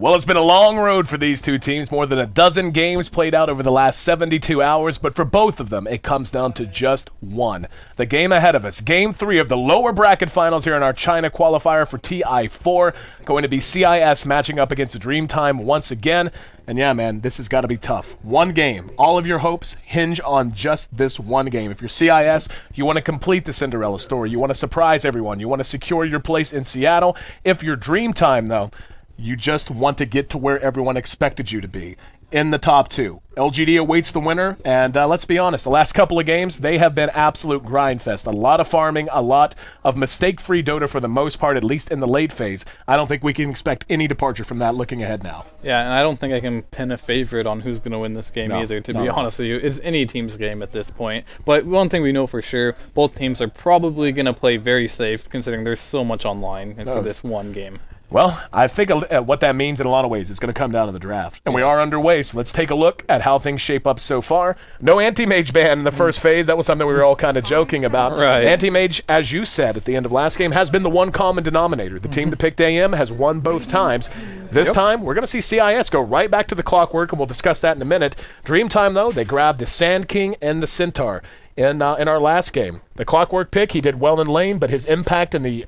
Well, it's been a long road for these two teams, more than a dozen games played out over the last 72 hours, but for both of them, it comes down to just one. The game ahead of us, Game 3 of the lower bracket finals here in our China qualifier for TI4, going to be CIS matching up against Dreamtime once again. And yeah, man, this has got to be tough. One game. All of your hopes hinge on just this one game. If you're CIS, you want to complete the Cinderella story. You want to surprise everyone. You want to secure your place in Seattle. If you're Dreamtime, though, you just want to get to where everyone expected you to be, in the top two. LGD awaits the winner, and let's be honest, the last couple of games, they have been absolute grind fest. A lot of farming, a lot of mistake-free Dota for the most part, at least in the late phase. I don't think we can expect any departure from that looking ahead now. Yeah, and I don't think I can pin a favorite on who's going to win this game either, to be honest with you. It's any team's game at this point. But one thing we know for sure, both teams are probably going to play very safe, considering there's so much online for this one game. Well, I think what that means in a lot of ways is going to come down to the draft. And we are underway, so let's take a look at how things shape up so far. No anti-mage ban in the first phase. That was something we were all kind of joking about. Right. Anti-mage, as you said at the end of last game, has been the one common denominator. The team that picked AM has won both times. This time, we're going to see CIS go right back to the clockwork, and we'll discuss that in a minute. Dreamtime, though, they grabbed the Sand King and the Centaur in our last game. The clockwork pick, he did well in lane, but his impact in the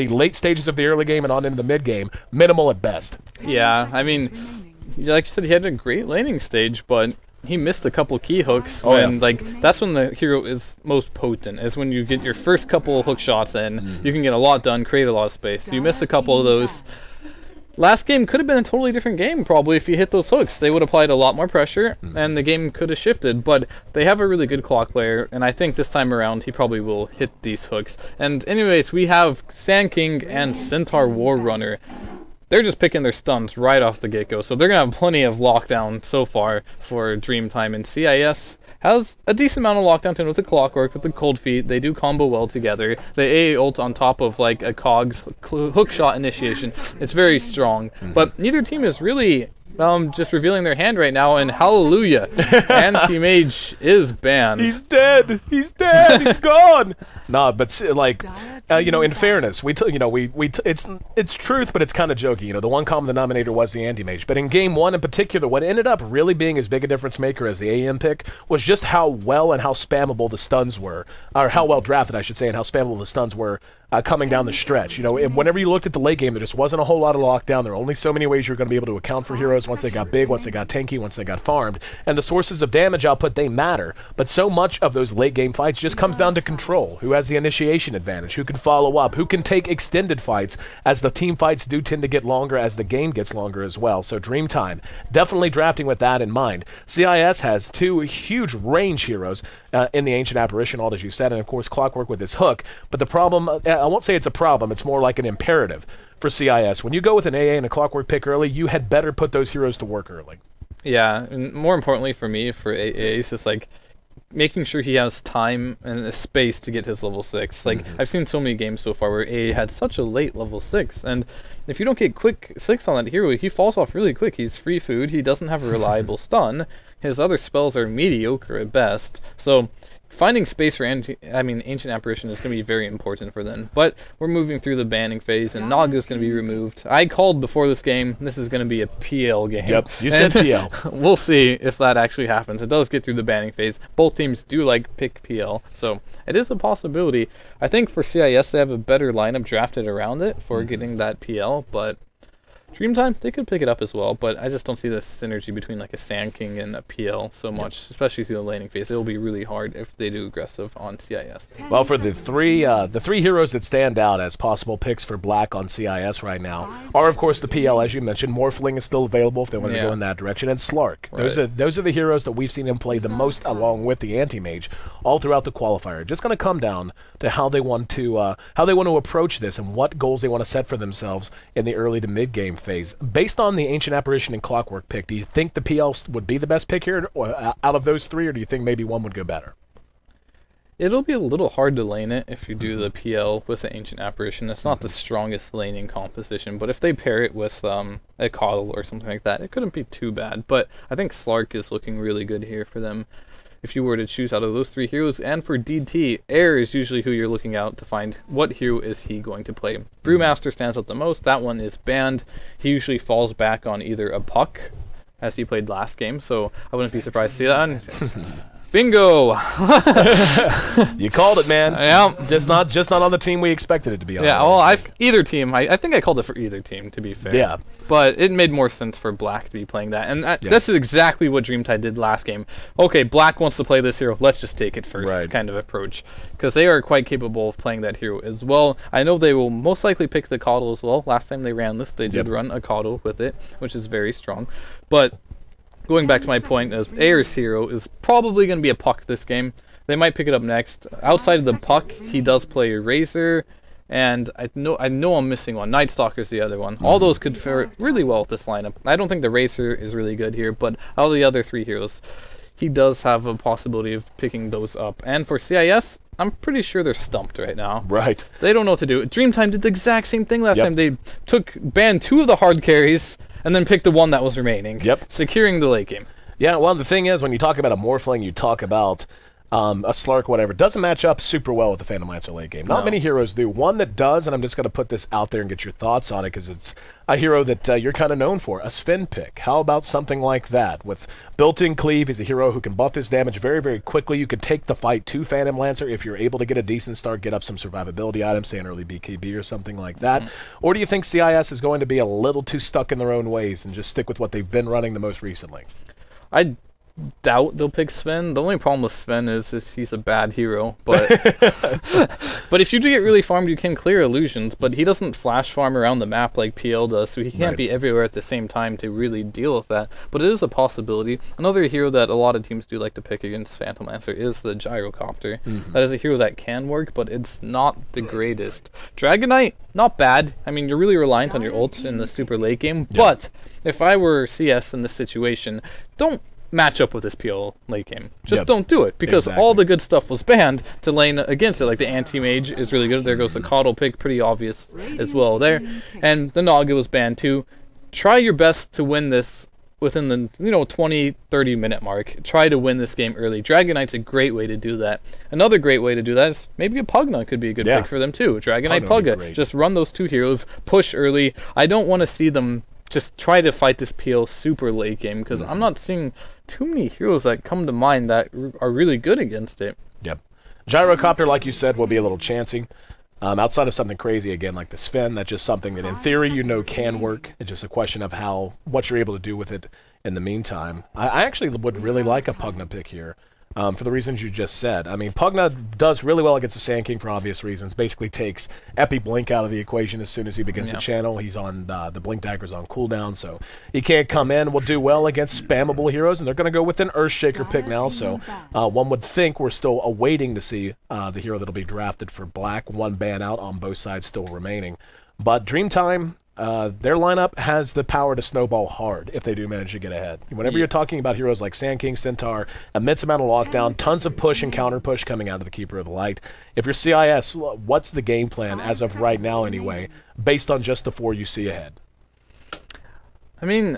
late stages of the early game and on into the mid game, minimal at best. Yeah, I mean, like you said, he had a great laning stage, but he missed a couple key hooks when, like, that's when the hero is most potent, is when you get your first couple hook shots in, you can get a lot done, create a lot of space. You missed a couple of those. Last game could have been a totally different game, probably, if you hit those hooks. They would have applied a lot more pressure, and the game could have shifted, but they have a really good clock player, and I think this time around he probably will hit these hooks. And anyways, we have Sand King and Centaur War Runner. They're just picking their stuns right off the get-go, so they're going to have plenty of lockdown so far for Dreamtime. And CIS has a decent amount of lockdown too with the clockwork, with the cold feet. They do combo well together. The AA ult on top of like a Cog's hook shot initiation. It's very strong, but neither team is really just revealing their hand right now, and hallelujah, anti-mage is banned. He's dead. He's dead. He's gone. Nah, but like, in fairness, it's truth, but it's kind of jokey. The one common denominator was the anti-mage. But in game one in particular, what ended up really being as big a difference maker as the AM pick was just how well and how spammable the stuns were, or how well drafted, I should say, and how spammable the stuns were coming down the stretch. Whenever you looked at the late game, there just wasn't a whole lot of lockdown. There were only so many ways you were going to be able to account for heroes once they got big, once they got tanky, once they got farmed. And the sources of damage output, they matter. But so much of those late game fights just comes down to control. Who has the initiation advantage? Who can follow up? Who can take extended fights, as the team fights do tend to get longer as the game gets longer as well. So Dreamtime, definitely drafting with that in mind. CIS has two huge range heroes in the Ancient Apparition, all as you said, and of course Clockwork with his hook. But the problem, I won't say it's a problem, it's more like an imperative for CIS. When you go with an AA and a Clockwork pick early, you had better put those heroes to work early. Yeah, and more importantly for me, for AA, it's just like making sure he has time and a space to get his level 6. Like, I've seen so many games so far where AA had such a late level 6, and if you don't get quick 6 on that hero, he falls off really quick. He's free food, he doesn't have a reliable stun, his other spells are mediocre at best, so finding space for Ancient Apparition is going to be very important for them. But we're moving through the banning phase, and Naga's going to be removed. I called before this game, this is going to be a PL game. Yep, you said PL. We'll see if that actually happens. It does get through the banning phase. Both teams do like pick PL, so it is a possibility. I think for CIS, they have a better lineup drafted around it for getting that PL, but Dreamtime, they could pick it up as well, but I just don't see the synergy between like a Sand King and a PL so much, especially through the laning phase. It will be really hard if they do aggressive on CIS. Well, for the three heroes that stand out as possible picks for Black on CIS right now are, of course, the PL, as you mentioned. Morphling is still available if they want to go in that direction, and Slark. Right. Those are the heroes that we've seen him play the most, along with the anti-mage, all throughout the qualifier. Just going to come down to how they want to approach this and what goals they want to set for themselves in the early to mid game phase. Based on the Ancient Apparition and Clockwork pick, do you think the PL would be the best pick here out of those three, or do you think maybe one would go better? It'll be a little hard to lane it if you do the PL with the Ancient Apparition. It's not the strongest laning composition, but if they pair it with a Coddle or something like that, it couldn't be too bad. But I think Slark is looking really good here for them. if you were to choose out of those 3 heroes. And for DT, Air is usually who you're looking out to find what hero is he going to play. Brewmaster stands out the most. That one is banned. He usually falls back on either a Puck, as he played last game, so I wouldn't be surprised to see that. Bingo! You called it, man. Yeah. Just not on the team we expected it to be on. Yeah, well, either team. I think I called it for either team, to be fair. Yeah. But it made more sense for Black to be playing that. And this is exactly what Dreamtide did last game. Okay, Black wants to play this hero. Let's just take it first kind of approach. Because they are quite capable of playing that hero as well. I know they will most likely pick the Coddle as well. Last time they ran this, they did run a Coddle with it, which is very strong. But going back to my point, as Air's hero is probably going to be a Puck this game. They might pick it up next. Outside of the Puck, he does play Razor, and I know I'm missing one. Night Stalker's the other one. All those could fare really well with this lineup. I don't think the Razor is really good here, but out of the other 3 heroes, he does have a possibility of picking those up. And for CIS, I'm pretty sure they're stumped right now. Right. They don't know what to do. Dreamtime did the exact same thing last time. They banned 2 of the hard carries, and then picked the one that was remaining. Securing the late game. Yeah, well, the thing is, when you talk about a Morphling, you talk about a Slark, whatever, it doesn't match up super well with the Phantom Lancer late game. Not many heroes do. One that does, and I'm just going to put this out there and get your thoughts on it, because it's a hero that you're kind of known for, a Sven pick. How about something like that? With built-in cleave, he's a hero who can buff his damage very, very quickly. You could take the fight to Phantom Lancer if you're able to get a decent start, get up some survivability items, say an early BKB or something like that. Or do you think CIS is going to be a little too stuck in their own ways and just stick with what they've been running the most recently? I doubt they'll pick Sven. The only problem with Sven is he's a bad hero, but but if you do get really farmed, you can clear illusions, but he doesn't flash farm around the map like PL does, so he can't be everywhere at the same time to really deal with that. But it is a possibility. Another hero that a lot of teams do like to pick against Phantom Lancer is the Gyrocopter. That is a hero that can work, but it's not the greatest. Dragonite, not bad. I mean, you're really reliant on your ult in the super late game, but if I were CS in this situation, don't match up with this PL late game. Just don't do it, because all the good stuff was banned to lane against it. Like the anti-mage is really good. There goes the Coddle pick, pretty obvious as well there. And the Naga was banned too. Try your best to win this within the 20-30 minute mark. Try to win this game early. Dragonite's a great way to do that. Another great way to do that is maybe a Pugna could be a good pick for them too. Dragonite Pugna. Just run those 2 heroes, push early. I don't want to see them just try to fight this PL super late game, because I'm not seeing too many heroes that come to mind that are really good against it. Gyrocopter, like you said, will be a little chancy. Outside of something crazy, again, like the Sven, that's just something that in theory can work. It's just a question of what you're able to do with it in the meantime. I actually would really like a Pugna pick here. For the reasons you just said. I mean, Pugna does really well against the Sand King for obvious reasons. Basically takes Epi Blink out of the equation as soon as he begins to channel. He's on the Blink Dagger's on cooldown, so he can't come in. Will do well against spammable heroes, and they're going to go with an Earthshaker pick now, so one would think we're still awaiting to see the hero that'll be drafted for Black. 1 ban out on both sides still remaining. But Dreamtime, their lineup has the power to snowball hard if they do manage to get ahead. Whenever you're talking about heroes like Sand King, Centaur, immense amount of lockdown, tons of push and counter push coming out of the Keeper of the Light. If you're CIS, what's the game plan as of right now anyway, based on just the 4 you see ahead? I mean,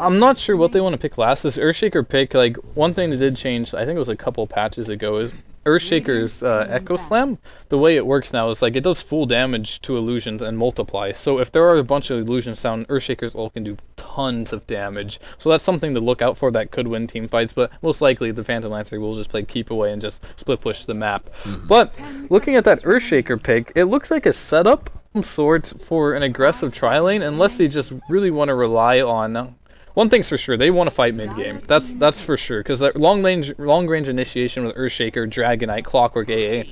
I'm not sure what they want to pick last. This Earthshaker pick, like, one thing that did change, I think it was a couple patches ago, is Earthshaker's Echo Slam. The way it works now is like it does full damage to illusions and multiply. So if there are a bunch of illusions down, Earthshaker's ult can do tons of damage. So that's something to look out for that could win team fights, but most likely the Phantom Lancer will just play keep away and just split push the map. But looking at that Earthshaker pick, it looks like a setup of sorts for an aggressive tri-lane, unless they just really want to rely on... One thing's for sure, they want to fight mid-game. That's for sure, because that long-range initiation with Earthshaker, Dragonite, Clockwork, AA,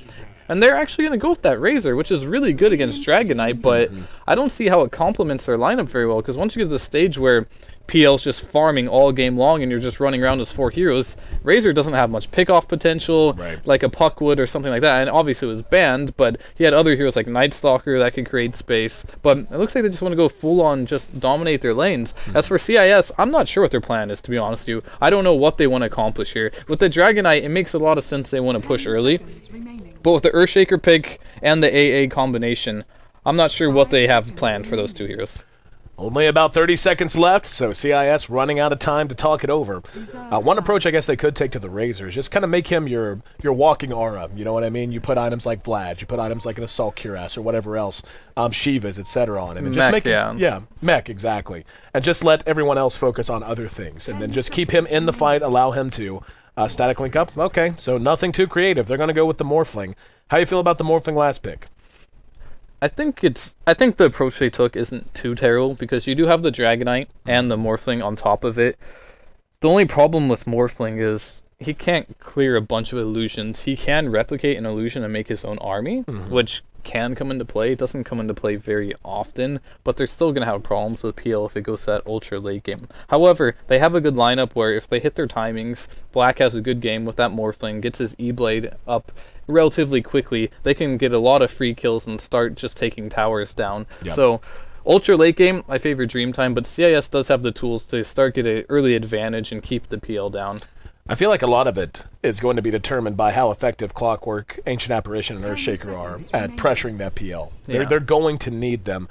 and they're actually going to go with that Razor, which is really good against Dragonite, but I don't see how it complements their lineup very well, because once you get to the stage where PL's just farming all game long and you're just running around as 4 heroes, Razor doesn't have much pick-off potential like a Puck would or something like that, and obviously it was banned, but he had other heroes like Night Stalker that could create space, but it looks like they just want to go full-on just dominate their lanes. As for CIS, I'm not sure what their plan is, to be honest with you. I don't know what they want to accomplish here. With the Dragonite, it makes a lot of sense they want to push early, but with the Earthshaker pick and the AA combination, I'm not sure what they have planned for those 2 heroes. Only about 30 seconds left, so CIS running out of time to talk it over. One approach I guess they could take to the Razor is just kind of make him your walking aura, you know what I mean? You put items like Vlad, you put items like an Assault Cuirass or whatever else, Shivas, etc. on him. And just mech, make him, yeah, mech, exactly. And just let everyone else focus on other things. And then just keep him in the fight, allow him to static link up. Okay, so nothing too creative. They're going to go with the Morphling. How you feel about the Morphling last pick? I think the approach they took isn't too terrible because you do have the Dragonite and the Morphling on top of it. The only problem with Morphling is he can't clear a bunch of illusions. He can replicate an illusion and make his own army, which can come into play. It doesn't come into play very often, but they're still going to have problems with PL if it goes to that ultra late game. However, they have a good lineup where if they hit their timings, Black has a good game with that Morphling, gets his E-Blade up relatively quickly, they can get a lot of free kills and start just taking towers down. Yep. So ultra late game, I favor Dreamtime, but CIS does have the tools to start get an early advantage and keep the PL down. I feel like a lot of it is going to be determined by how effective Clockwork, Ancient Apparition, and Earthshaker are at pressuring that PL. They're going to need them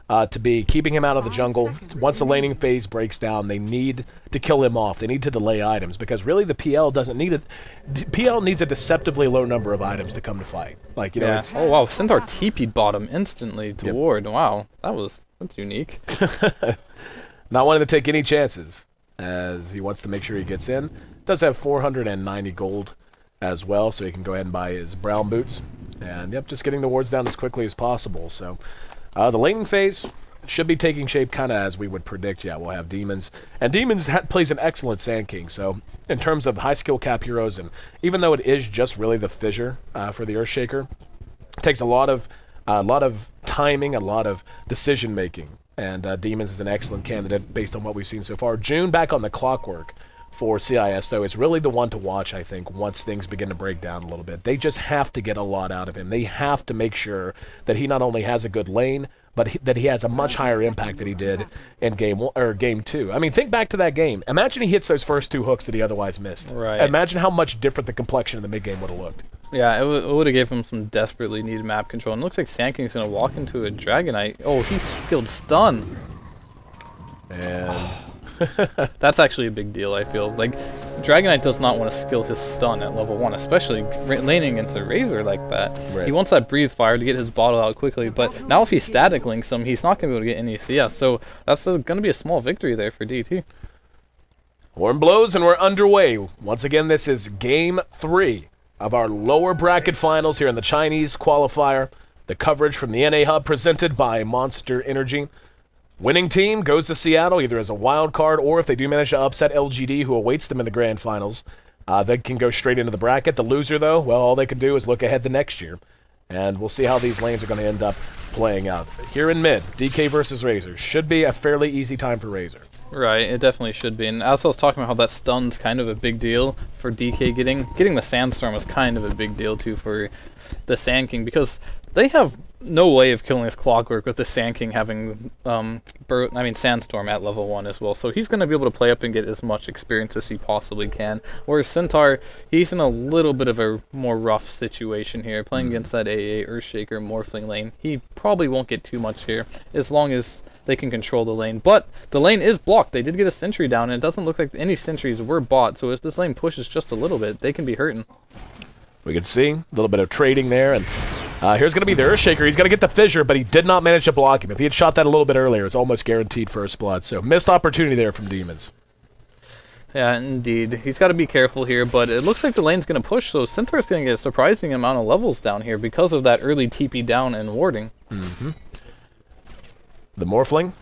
to be keeping him out of the jungle. Once the laning phase breaks down, they need to kill him off. They need to delay items because really the PL doesn't need it. PL needs a deceptively low number of items to come to fight. Like, you know, it's, oh wow, Centaur TP'd bottom instantly to ward. Wow, that's unique. Not wanting to take any chances as he wants to make sure he gets in. Does have 490 gold as well, so he can go ahead and buy his brown boots. And yep, just getting the wards down as quickly as possible. So the laning phase should be taking shape kind of as we would predict. Yeah, we'll have Demons. And Demons plays an excellent Sand King. So in terms of high skill cap heroes, and even though it is just really the Fissure for the Earthshaker, it takes a lot of timing, a lot of decision making. And Demons is an excellent candidate based on what we've seen so far. June back on the Clockwork for CIS, though, is really the one to watch, I think, once things begin to break down a little bit. They just have to get a lot out of him. They have to make sure that he not only has a good lane, but that he has a much higher impact than he did in game 2. I mean, think back to that game. Imagine he hits those first 2 hooks that he otherwise missed. Right. Imagine how much different the complexion of the mid game would have looked. Yeah, it would have given him some desperately needed map control. And it looks like Sand King's going to walk into a Dragonite. Oh, he's skilled stun. And that's actually a big deal, I feel. Like, Dragonite does not want to skill his stun at level 1, especially laning into Razor like that. Right. He wants that Breathe Fire to get his bottle out quickly, but now if he static links him, he's not going to be able to get any CS, so that's going to be a small victory there for DT. Horn blows and we're underway. Once again, this is Game 3 of our lower bracket finals here in the Chinese qualifier. The coverage from the NA Hub presented by Monster Energy. Winning team goes to Seattle either as a wild card or if they do manage to upset LGD, who awaits them in the grand finals, they can go straight into the bracket. The loser, though, well, all they can do is look ahead to next year. And we'll see how these lanes are going to end up playing out. Here in mid, DK versus Razor. Should be a fairly easy time for Razor. Right, it definitely should be. And as I was talking about how that stun's kind of a big deal for DK, getting the Sandstorm is kind of a big deal too for the Sand King, because they have no way of killing this Clockwork with the Sand King having Sandstorm at level 1 as well. So he's going to be able to play up and get as much experience as he possibly can. Whereas Centaur, he's in a little bit of a more rough situation here, playing against that AA Earthshaker Morphling lane. He probably won't get too much here as long as they can control the lane. But the lane is blocked. They did get a sentry down, and it doesn't look like any sentries were bought. So if this lane pushes just a little bit, they can be hurting. We can see a little bit of trading there, and here's going to be the Earthshaker. He's going to get the Fissure, but he did not manage to block him. If he had shot that a little bit earlier, it's almost guaranteed first blood. So missed opportunity there from Demons. Yeah, indeed. He's got to be careful here, but it looks like the lane's going to push, so Centaur's going to get a surprising amount of levels down here because of that early TP down and warding. The Morphling,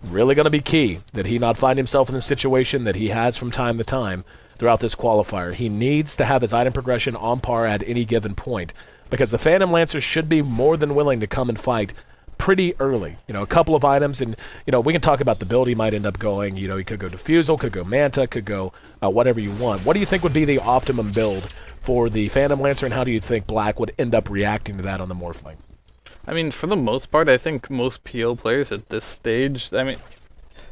really going to be key that he not find himself in the situation that he has from time to time throughout this qualifier. He needs to have his item progression on par at any given point, because the Phantom Lancer should be more than willing to come and fight pretty early. You know, a couple of items, and, you know, we can talk about the build he might end up going. You know, he could go Diffusal, could go Manta, could go whatever you want. What do you think would be the optimum build for the Phantom Lancer, and how do you think Black would end up reacting to that on the Morphling? I mean, for the most part, I think most PL players at this stage, I mean,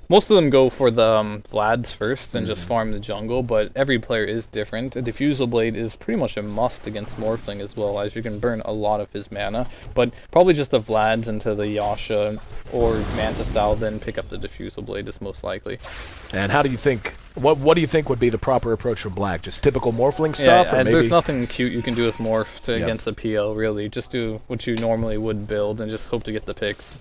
Most of them go for the Vlads first and just farm the jungle, but every player is different. A Diffusal Blade is pretty much a must against Morphling as well, as you can burn a lot of his mana. But probably just the Vlads into the Yasha or Manta style, then pick up the Diffusal Blade is most likely. And how do you think, what do you think would be the proper approach from Black? Just typical Morphling stuff? Yeah, or maybe there's nothing cute you can do with Morph against a PL, really. Just do what you normally would build and just hope to get the picks.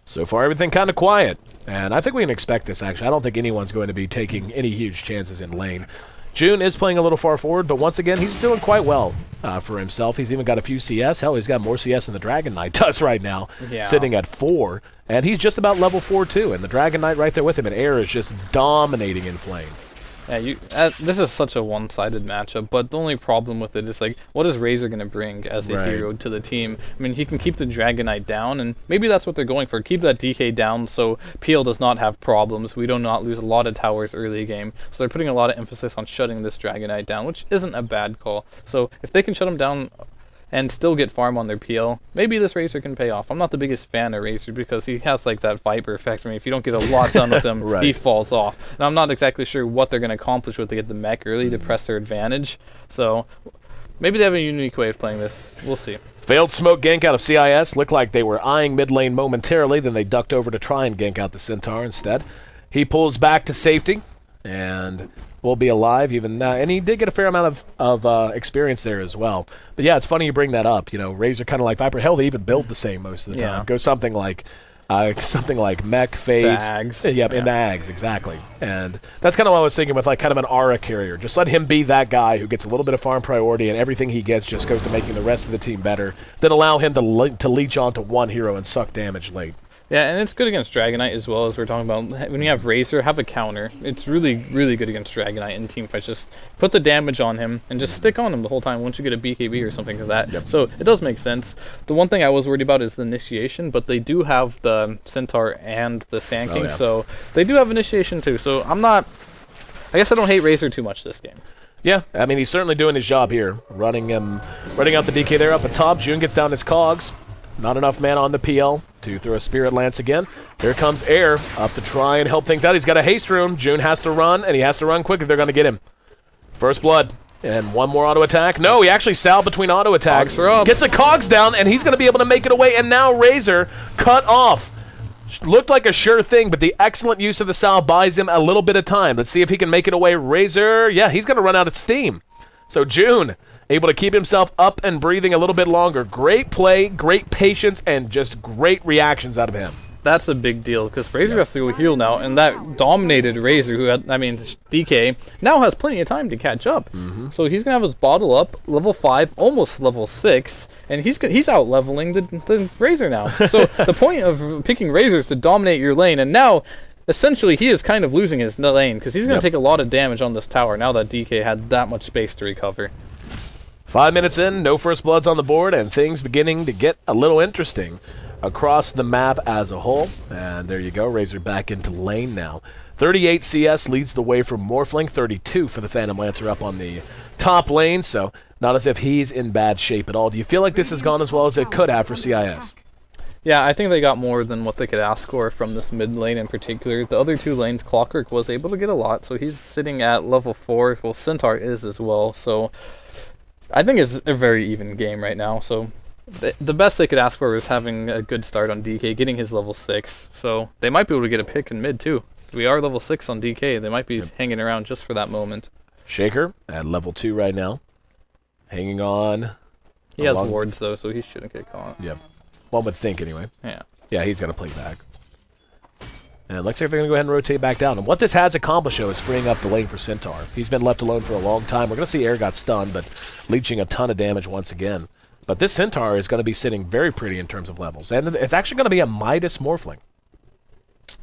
So far, everything kind of quiet. And I think we can expect this, actually. I don't think anyone's going to be taking any huge chances in lane. June is playing a little far forward, but once again, he's doing quite well for himself. He's even got a few CS. Hell, he's got more CS than the Dragon Knight does right now, sitting at 4. And he's just about level 4, too. And the Dragon Knight right there with him, and Air is just dominating in flame. Yeah, this is such a one-sided matchup, but the only problem with it is, like, what is Razor going to bring as a hero to the team? I mean, he can keep the Dragon Knight down, and maybe that's what they're going for. Keep that DK down so PL does not have problems. We do not lose a lot of towers early game. So they're putting a lot of emphasis on shutting this Dragon Knight down, which isn't a bad call. So if they can shut him down and still get farm on their PL, maybe this Razor can pay off. I'm not the biggest fan of Razor because he has like that Viper effect. I mean, if you don't get a lot done with him, he falls off. And I'm not exactly sure what they're going to accomplish with to get the mech early to press their advantage. So maybe they have a unique way of playing this. We'll see. Failed smoke gank out of CIS. Looked like they were eyeing mid lane momentarily, then they ducked over to try and gank out the Centaur instead. He pulls back to safety, and will be alive even and he did get a fair amount of experience there as well. But yeah, it's funny you bring that up. You know, Razor kind of like Viper. Hell, they even build the same most of the time. Go something like Mech, Phase. Yep, in the Ags, exactly. And that's kind of what I was thinking with like kind of an aura carrier. Just let him be that guy who gets a little bit of farm priority, and everything he gets just goes to making the rest of the team better. Then allow him to leech onto one hero and suck damage late. Yeah, and it's good against Dragon Knight as well, as we're talking about. When you have Razor, have a counter. It's really, really good against Dragon Knight in teamfights. Just put the damage on him and just stick on him the whole time once you get a BKB or something like that. So it does make sense. The one thing I was worried about is the initiation, but they do have the Centaur and the Sand King, so they do have initiation too. So I guess I don't hate Razor too much this game. Yeah, I mean, he's certainly doing his job here, running out the DK there up at top. June gets down his cogs. Not enough mana on the PL to throw a Spirit Lance again. Here comes Air up to try and help things out. He's got a haste rune. June has to run, and he has to run quickly. They're going to get him. First blood. And one more auto attack. No, he actually salved between auto attacks. Gets the cogs down, and he's going to be able to make it away. And now Razor cut off. Looked like a sure thing, but the excellent use of the salve buys him a little bit of time. Let's see if he can make it away. Razor, yeah, he's going to run out of steam. So June able to keep himself up and breathing a little bit longer. Great play, great patience, and just great reactions out of him. That's a big deal, because Razor has to go heal now, and that dominated Razor, who had, DK, now has plenty of time to catch up. So he's going to have his bottle up, level 5, almost level 6, and he's out-leveling the Razor now. So the point of picking Razor is to dominate your lane, and now essentially he is kind of losing his lane, because he's going to take a lot of damage on this tower now that DK had that much space to recover. 5 minutes in, no first bloods on the board, and things beginning to get a little interesting across the map as a whole. And there you go, Razor back into lane now. 38 CS leads the way from Morphling, 32 for the Phantom Lancer up on the top lane, so not as if he's in bad shape at all. Do you feel like this has gone as well as it could have for CIS? Yeah, I think they got more than what they could ask for from this mid lane in particular. The other two lanes, Clockwork was able to get a lot, so he's sitting at level 4. Well, Centaur is as well, so I think it's a very even game right now. So the best they could ask for was having a good start on DK, getting his level 6. So they might be able to get a pick in mid too. We are level 6 on DK. They might be hanging around just for that moment. Shaker at level 2 right now, hanging on. He has wards though, so he shouldn't get caught. Yep. One would think anyway. Yeah. Yeah, he's going to play back. And it looks like they're going to go ahead and rotate back down. And what this has accomplished, though, is freeing up the lane for Centaur. He's been left alone for a long time. We're going to see Air got stunned, but leeching a ton of damage once again. But this Centaur is going to be sitting very pretty in terms of levels. And it's actually going to be a Midas Morphling.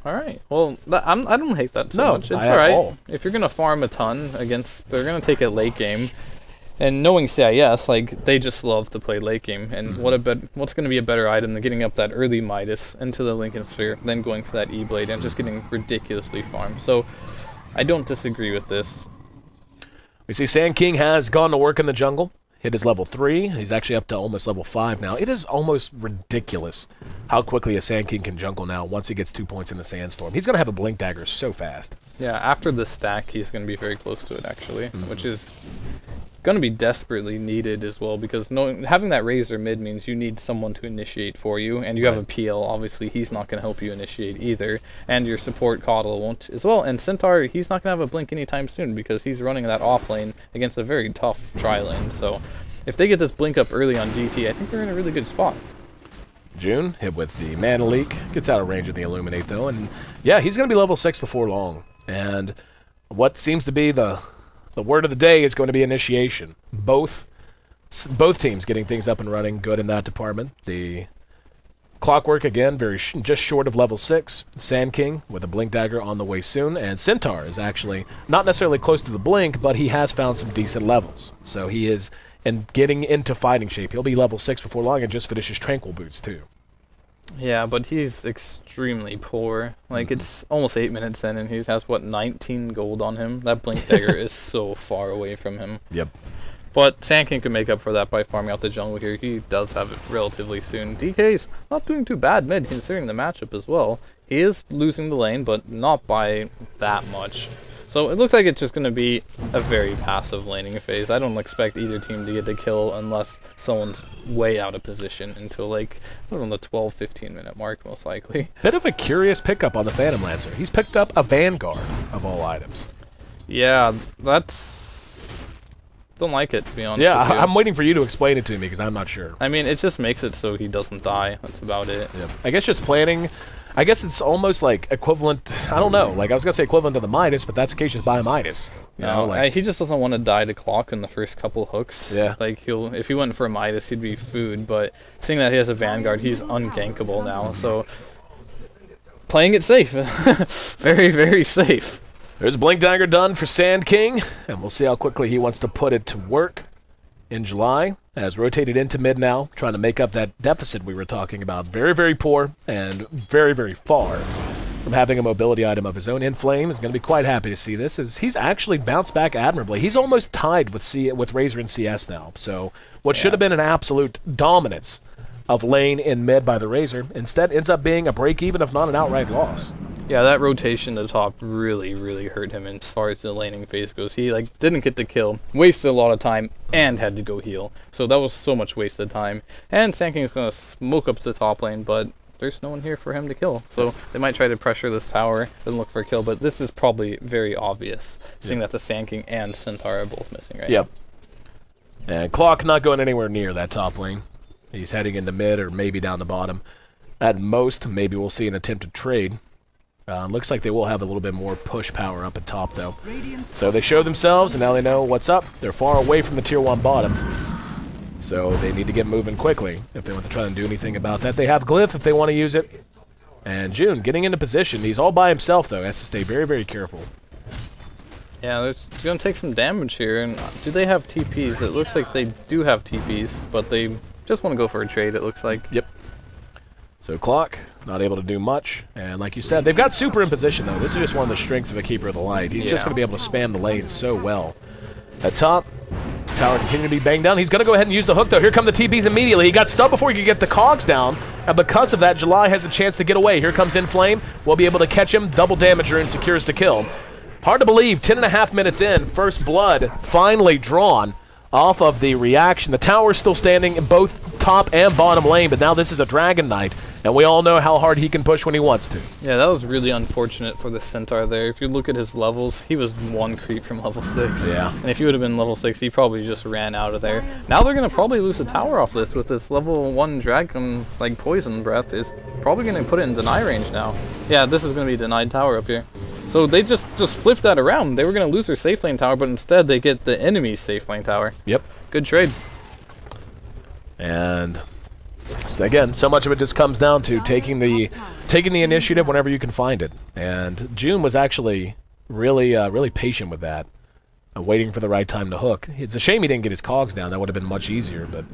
All right. Well, I don't hate that too much. It's all right. If you're going to farm a ton against, they're going to take it late game. And knowing CIS, like, they just love to play late game. And what's going to be a better item than getting up that early Midas into the Lincoln Sphere, then going for that E-Blade and just getting ridiculously farmed. So I don't disagree with this. We see Sand King has gone to work in the jungle. hit his level 3. He's actually up to almost level 5 now. It is almost ridiculous how quickly a Sand King can jungle now once he gets 2 points in the Sandstorm. He's going to have a Blink Dagger so fast. Yeah, after the stack, he's going to be very close to it, actually, which is going to be desperately needed as well, because having that Razor mid means you need someone to initiate for you, and you have a PL. Obviously, he's not going to help you initiate either, and your support Coddle won't as well. And Centaur, he's not going to have a blink anytime soon because he's running that off lane against a very tough tri lane. So if they get this blink up early on DT, I think they're in a really good spot. June hit with the Mana Leak, gets out of range of the Illuminate though, and yeah, he's going to be level 6 before long. And what seems to be the word of the day is going to be initiation. Both teams getting things up and running good in that department. The Clockwork, again, just short of level 6. Sand King with a Blink Dagger on the way soon. And Centaur is actually not necessarily close to the Blink, but he has found some decent levels. So he is getting into fighting shape. He'll be level 6 before long and just finishes Tranquil Boots, too. Yeah, but he's extremely poor. Like, it's almost 8 minutes in, and he has, what, 19 gold on him? That Blink Dagger is so far away from him. Yep. But Sand King can make up for that by farming out the jungle here. He does have it relatively soon. DK's not doing too bad mid, considering the matchup as well. He is losing the lane, but not by that much. So it looks like it's just going to be a very passive laning phase. I don't expect either team to get the kill unless someone's way out of position until, like, I don't know, the 12-15 minute mark, most likely. Bit of a curious pickup on the Phantom Lancer. He's picked up a Vanguard of all items. Yeah, that's... Don't like it, to be honest with you. I'm waiting for you to explain it to me because I'm not sure. I mean, it just makes it so he doesn't die. That's about it. Yep. I guess just planning... I guess it's almost like equivalent, I don't know, like I was going to say equivalent to the Midas, but that's the case just buy a Midas. You know, like, he just doesn't want to die to clock in the first couple hooks. Yeah. Like, if he went for a Midas, he'd be food, but seeing that he has a Vanguard, he's ungankable now, so playing it safe. Very, very safe. There's a Blink Dagger done for Sand King, and we'll see how quickly he wants to put it to work in July. Has rotated into mid now, trying to make up that deficit we were talking about. Very, very poor and very, very far from having a mobility item of his own. Inflame is going to be quite happy to see this, as he's actually bounced back admirably. He's almost tied with Razor and CS now. So what should have been an absolute dominance of lane in mid by the Razor instead ends up being a break-even, if not an outright loss. Yeah, that rotation to top really, really hurt him as far as the laning phase goes. He, like, didn't get the kill, wasted a lot of time, and had to go heal. So that was so much wasted time. And Sand King is going to smoke up to the top lane, but there's no one here for him to kill. So they might try to pressure this tower and look for a kill, but this is probably very obvious, seeing that the Sand King and Centaur are both missing right now. And Clock not going anywhere near that top lane. He's heading into mid or maybe down the bottom. At most, maybe we'll see an attempted trade. Looks like they will have a little bit more push power up at top, though. So they show themselves, and now they know what's up. They're far away from the Tier 1 bottom. So they need to get moving quickly if they want to try and do anything about that. They have Glyph if they want to use it. And June getting into position. He's all by himself, though. Has to stay very, very careful. Yeah, it's going to take some damage here. And do they have TPs? It looks like they do have TPs, but they just want to go for a trade, it looks like. Yep. So Clock, not able to do much. And like you said, they've got Super in position, though. This is just one of the strengths of a Keeper of the Light. He's just going to be able to spam the lane so well. At top, tower continuing to be banged down. He's going to go ahead and use the hook, though. Here come the TPs immediately. He got stunned before he could get the cogs down. And because of that, July has a chance to get away. Here comes Inflame. We'll be able to catch him. Double damager and secures the kill. Hard to believe, 10.5 minutes in, first blood finally drawn off of the reaction. The tower's still standing in both top and bottom lane, but now this is a Dragon Knight, and we all know how hard he can push when he wants to. Yeah, that was really unfortunate for the Centaur there. If you look at his levels, he was one creep from level 6. Yeah. And if he would have been level 6, he probably just ran out of there. Now they're going to probably lose the tower off this with this level 1 Dragon, like Poison Breath, is probably going to put it in deny range now. Yeah, this is going to be denied tower up here. So they just flipped that around. They were going to lose their safe lane tower, but instead they get the enemy's safe lane tower. Yep. Good trade. And again, so much of it just comes down to taking the initiative whenever you can find it. And June was actually really patient with that, waiting for the right time to hook. It's a shame he didn't get his cogs down. That would have been much easier, but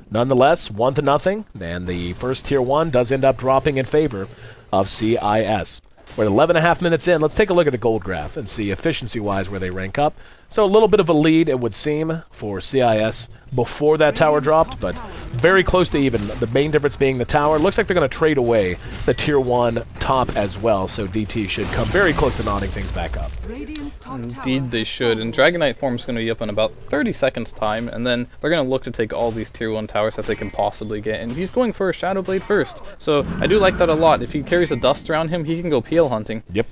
nonetheless, 1-0. And the first Tier 1 does end up dropping in favor of CIS. We're at 11.5 minutes in. Let's take a look at the gold graph and see efficiency-wise where they rank up. So a little bit of a lead, it would seem, for CIS before that tower dropped, but very close to even. The main difference being the tower. Looks like they're going to trade away the Tier 1 top as well, so DT should come very close to knotting things back up. Indeed they should, and Dragonite form is going to be up in about 30 seconds time, and then they're going to look to take all these Tier 1 towers that they can possibly get, and he's going for a Shadow Blade first. So I do like that a lot. If he carries a dust around him, he can go PL hunting. Yep.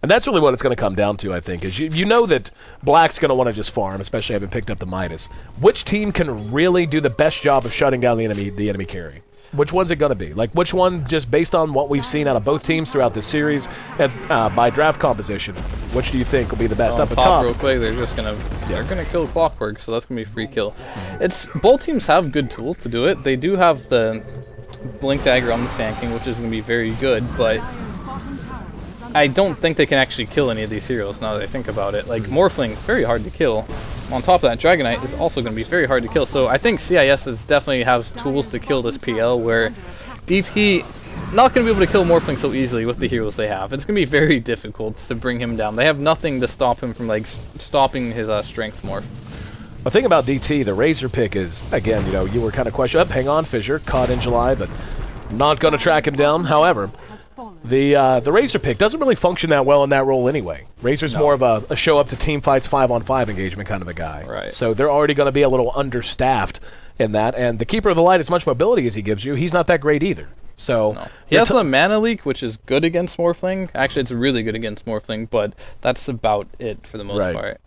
And that's really what it's going to come down to, I think, is you know that Black's going to want to just farm, especially having picked up the Midas. Which team can really do the best job of shutting down the enemy carry? Which one's it going to be? Like, which one, just based on what we've seen out of both teams throughout this series, and by draft composition, which do you think will be the best? Up at top, real quick, they're just going to they're going to kill Clockwork, so that's going to be a free kill. It's both teams have good tools to do it. They do have the Blink Dagger on the Sand King, which is going to be very good, but I don't think they can actually kill any of these heroes now that I think about it. Like, Morphling, very hard to kill. On top of that, Dragonite is also going to be very hard to kill. So I think CIS is definitely has tools to kill this PL, where DT not going to be able to kill Morphling so easily with the heroes they have. It's going to be very difficult to bring him down. They have nothing to stop him from, like, stopping his strength morph. The thing about DT, the Razor pick is, again, you know, you were kind of questioning, hang on, Fissure, caught in July, but not going to track him down. However, the Razor pick doesn't really function that well in that role anyway. Razor's more of a show up to team fights 5-on-5 engagement kind of a guy. Right. So they're already going to be a little understaffed in that. And the Keeper of the Light, as much mobility as he gives you, he's not that great either. So he has the Mana Leak, which is good against Morphling. Actually, it's really good against Morphling, but that's about it for the most part.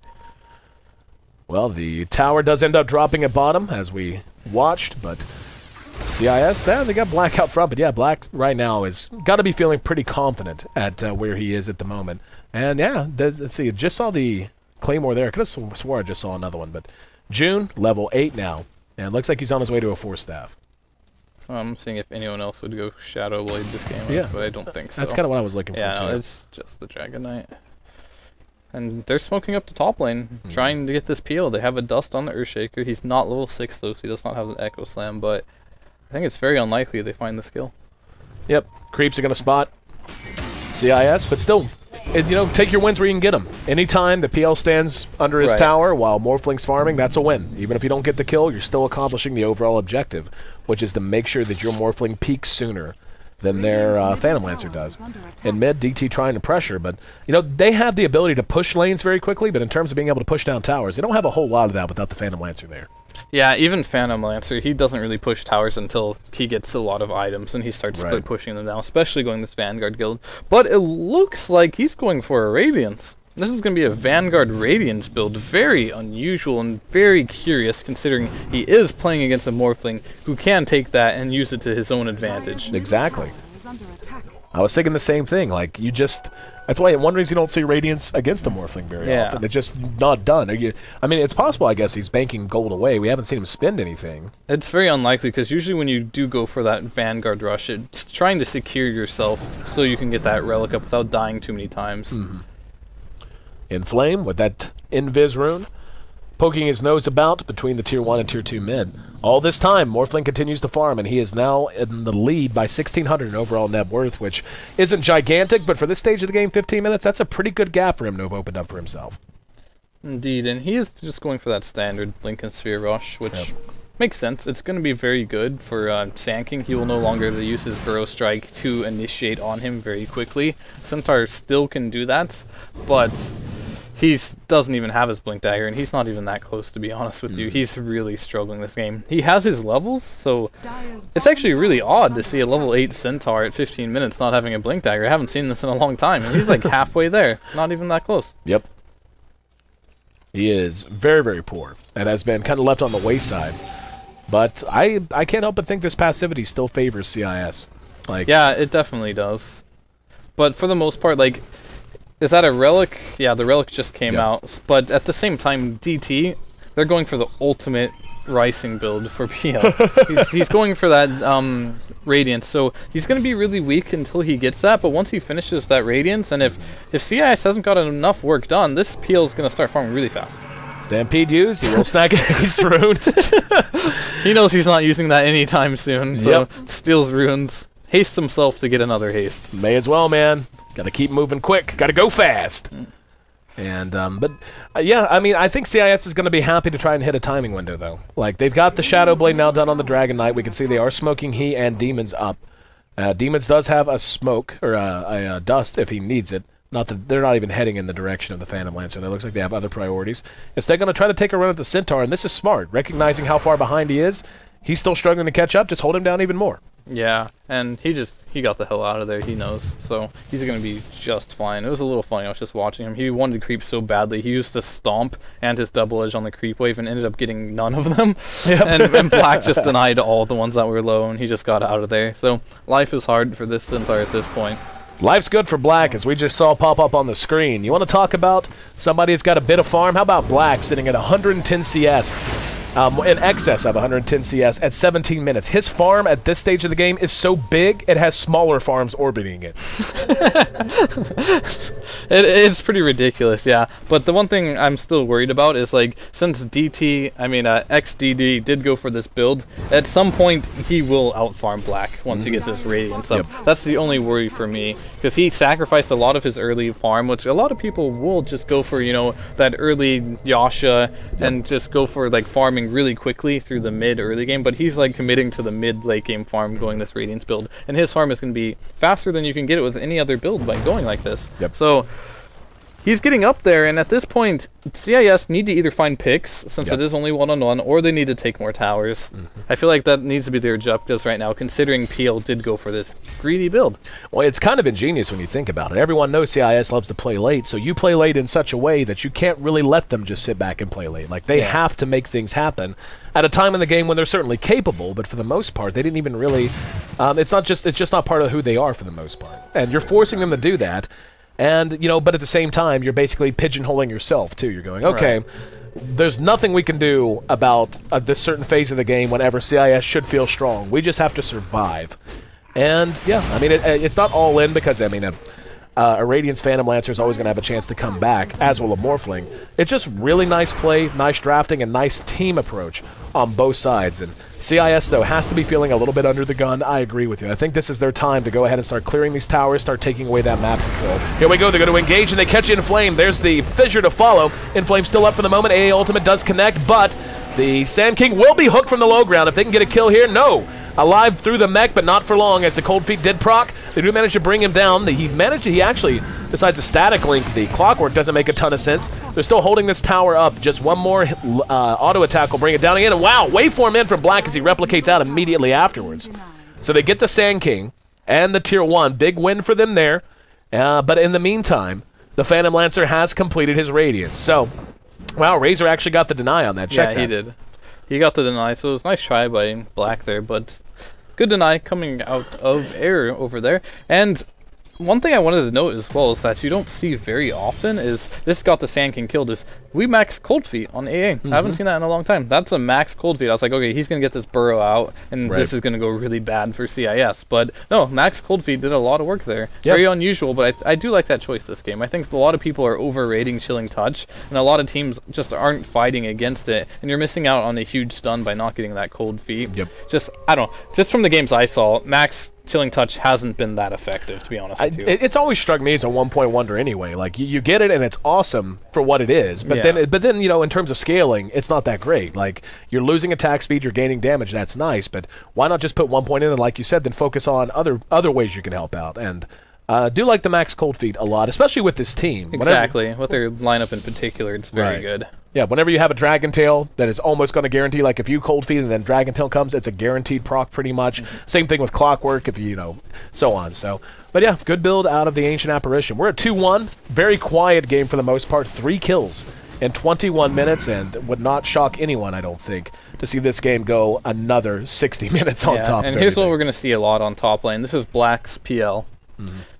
Well, the tower does end up dropping at bottom, as we watched, but CIS, they got Black out front, but yeah, Black right now is got to be feeling pretty confident at where he is at the moment. And yeah, let's see, just saw the Claymore there. I could have swore I just saw another one, but June, level 8 now, and looks like he's on his way to a 4-staff. I'm seeing if anyone else would go Shadow Blade this game, but I don't think so. That's kind of what I was looking for, too. Yeah, it's just the Dragonite. And they're smoking up the top lane, trying to get this peel. They have a Dust on the Earthshaker. He's not level 6, though, so he does not have an Echo Slam, but I think it's very unlikely they find the skill. Yep, creeps are going to spot CIS, but still, you know, take your wins where you can get them. Anytime the PL stands under his tower while Morphling's farming, that's a win. Even if you don't get the kill, you're still accomplishing the overall objective, which is to make sure that your Morphling peaks sooner than their Phantom Lancer does. In mid, DT trying to pressure, but you know, they have the ability to push lanes very quickly, but in terms of being able to push down towers, they don't have a whole lot of that without the Phantom Lancer there. Yeah, even Phantom Lancer, he doesn't really push towers until he gets a lot of items, and he starts split pushing them down, especially going this Vanguard guild. But it looks like he's going for a Radiance. This is going to be a Vanguard Radiance build. Very unusual and very curious, considering he is playing against a Morphling who can take that and use it to his own advantage. Exactly. I was thinking the same thing. Like, you just... That's why one reason you don't see Radiance against a Morphling very often. It's just not done. I mean, it's possible, I guess, he's banking gold away. We haven't seen him spend anything. It's very unlikely, because usually when you do go for that Vanguard rush, it's trying to secure yourself so you can get that relic up without dying too many times. Inflame with that Invis rune, poking his nose about between the Tier 1 and Tier 2 mid. All this time, Morphling continues to farm, and he is now in the lead by 1,600 in overall net worth, which isn't gigantic, but for this stage of the game, 15 minutes, that's a pretty good gap for him to have opened up for himself. Indeed, and he is just going for that standard Lincoln Sphere rush, which makes sense. It's going to be very good for Sand King. He will no longer use his Burrow Strike to initiate on him very quickly. Centaur still can do that, but he doesn't even have his Blink Dagger, and he's not even that close, to be honest with you. He's really struggling this game. He has his levels, so it's actually really odd to see a level 8 Centaur at 15 minutes not having a Blink Dagger. I haven't seen this in a long time, and he's like halfway there, not even that close. Yep. He is very, very poor, and has been kind of left on the wayside. But I can't help but think this passivity still favors CIS. Like, yeah, it definitely does. But for the most part, like... Is that a relic? Yeah, the relic just came out. But at the same time, DT, they're going for the ultimate Rising build for PL. he's going for that Radiance. So he's going to be really weak until he gets that. But once he finishes that Radiance, and if CIS hasn't got enough work done, this PL is going to start farming really fast. Stampede use, he will snag a haste rune. He knows he's not using that anytime soon. So steals runes, hastes himself to get another haste. May as well, man. Gotta keep moving quick. Gotta go fast. And but yeah, I mean, I think CIS is going to be happy to try and hit a timing window, though. Like, they've got the Shadow Blade now done on the Dragon Knight. We can see they are smoking he and Demons up. Demons does have a smoke, or a dust if he needs it. Not that they're not even heading in the direction of the Phantom Lancer. It looks like they have other priorities. Instead, going to try to take a run at the Centaur, and this is smart. Recognizing how far behind he is, he's still struggling to catch up. Just hold him down even more. Yeah, and he got the hell out of there, he knows. So he's going to be just fine. It was a little funny, I was just watching him. He wanted to creep so badly. He used to stomp and his double edge on the creep wave and ended up getting none of them. Yep. and Black just denied all the ones that were low, and he just got out of there. So life is hard for this Centaur at this point. Life's good for Black, as we just saw pop up on the screen. You want to talk about somebody who's got a bit of farm? How about Black sitting at 110 CS? In excess of 110 CS at 17 minutes. His farm at this stage of the game is so big, it has smaller farms orbiting it. It's pretty ridiculous, yeah. But the one thing I'm still worried about is, like, since XDD did go for this build, at some point he will outfarm Black once he gets this Radiance up. Yep. That's the only worry for me, because he sacrificed a lot of his early farm, which a lot of people will just go for, you know, that early Yasha and just go for, like, farming really quickly through the mid-early game, but he's, like, committing to the mid-late game farm going this Radiance build, and his farm is going to be faster than you can get it with any other build by going like this. Yep. So he's getting up there, and at this point, CIS need to either find picks, since it is only one-on-one, or they need to take more towers. I feel like that needs to be their objectives right now, considering PL did go for this greedy build. Well, it's kind of ingenious when you think about it. Everyone knows CIS loves to play late, so you play late in such a way that you can't really let them just sit back and play late. Like, they have to make things happen at a time in the game when they're certainly capable, but for the most part, they didn't even really... it's just not part of who they are for the most part. And you're forcing them to do that. And, you know, but at the same time, you're basically pigeonholing yourself, too. You're going, okay, there's nothing we can do about this certain phase of the game whenever CIS should feel strong. We just have to survive. And, yeah, I mean, it's not all in because, I mean, a Radiance Phantom Lancer is always going to have a chance to come back, as will a Morphling. It's just really nice play, nice drafting, and nice team approach on both sides. And CIS, though, has to be feeling a little bit under the gun. I agree with you. I think this is their time to go ahead and start clearing these towers, start taking away that map control. Here we go. They're going to engage, and they catch Inflame. There's the Fissure to follow. Inflame still up for the moment. AA Ultimate does connect, but the Sand King will be hooked from the low ground. If they can get a kill here, no. Alive through the mech, but not for long, as the Cold Feet did proc. They do manage to bring him down. He actually, besides the static link, the Clockwork doesn't make a ton of sense. They're still holding this tower up. Just one more auto attack will bring it down again. And wow, waveform in from Black as he replicates out immediately afterwards. So they get the Sand King and the Tier 1. Big win for them there. But in the meantime, the Phantom Lancer has completed his Radiance. So, wow, Razor actually got the deny on that. Check that. He did. He got the deny, so it was a nice try by Black there, but good deny coming out of air over there. And one thing I wanted to note as well is that you don't see very often is this got the Sand King killed is we max Cold Feet on AA. I haven't seen that in a long time. That's a max Cold Feet. I was like, okay, he's going to get this burrow out, and this is going to go really bad for CIS. But no, max Cold Feet did a lot of work there. Yep. Very unusual, but I do like that choice this game. I think a lot of people are overrating Chilling Touch, and a lot of teams just aren't fighting against it, and you're missing out on a huge stun by not getting that Cold Feet. Yep. Just, I don't know, just from the games I saw, max Chilling Touch hasn't been that effective, to be honest with you. It's always struck me as a 1 point wonder anyway. Like, you get it, and it's awesome for what it is. But then, you know, in terms of scaling, it's not that great. Like, you're losing attack speed, you're gaining damage, that's nice. But why not just put 1 point in, and like you said, then focus on other ways you can help out. And do like the max Cold Feet a lot, especially with this team. Exactly. With their lineup in particular, it's very good. Yeah, whenever you have a Dragon Tail that is almost going to guarantee, like if you Cold Feet and then Dragon Tail comes, it's a guaranteed proc pretty much. Same thing with Clockwork, if you know, so on. So, but yeah, good build out of the Ancient Apparition. We're at 2-1. Very quiet game for the most part. 3 kills in 21 minutes, and would not shock anyone, I don't think, to see this game go another 60 minutes on top. And here's what we're going to see a lot on top lane. This is Black's PL.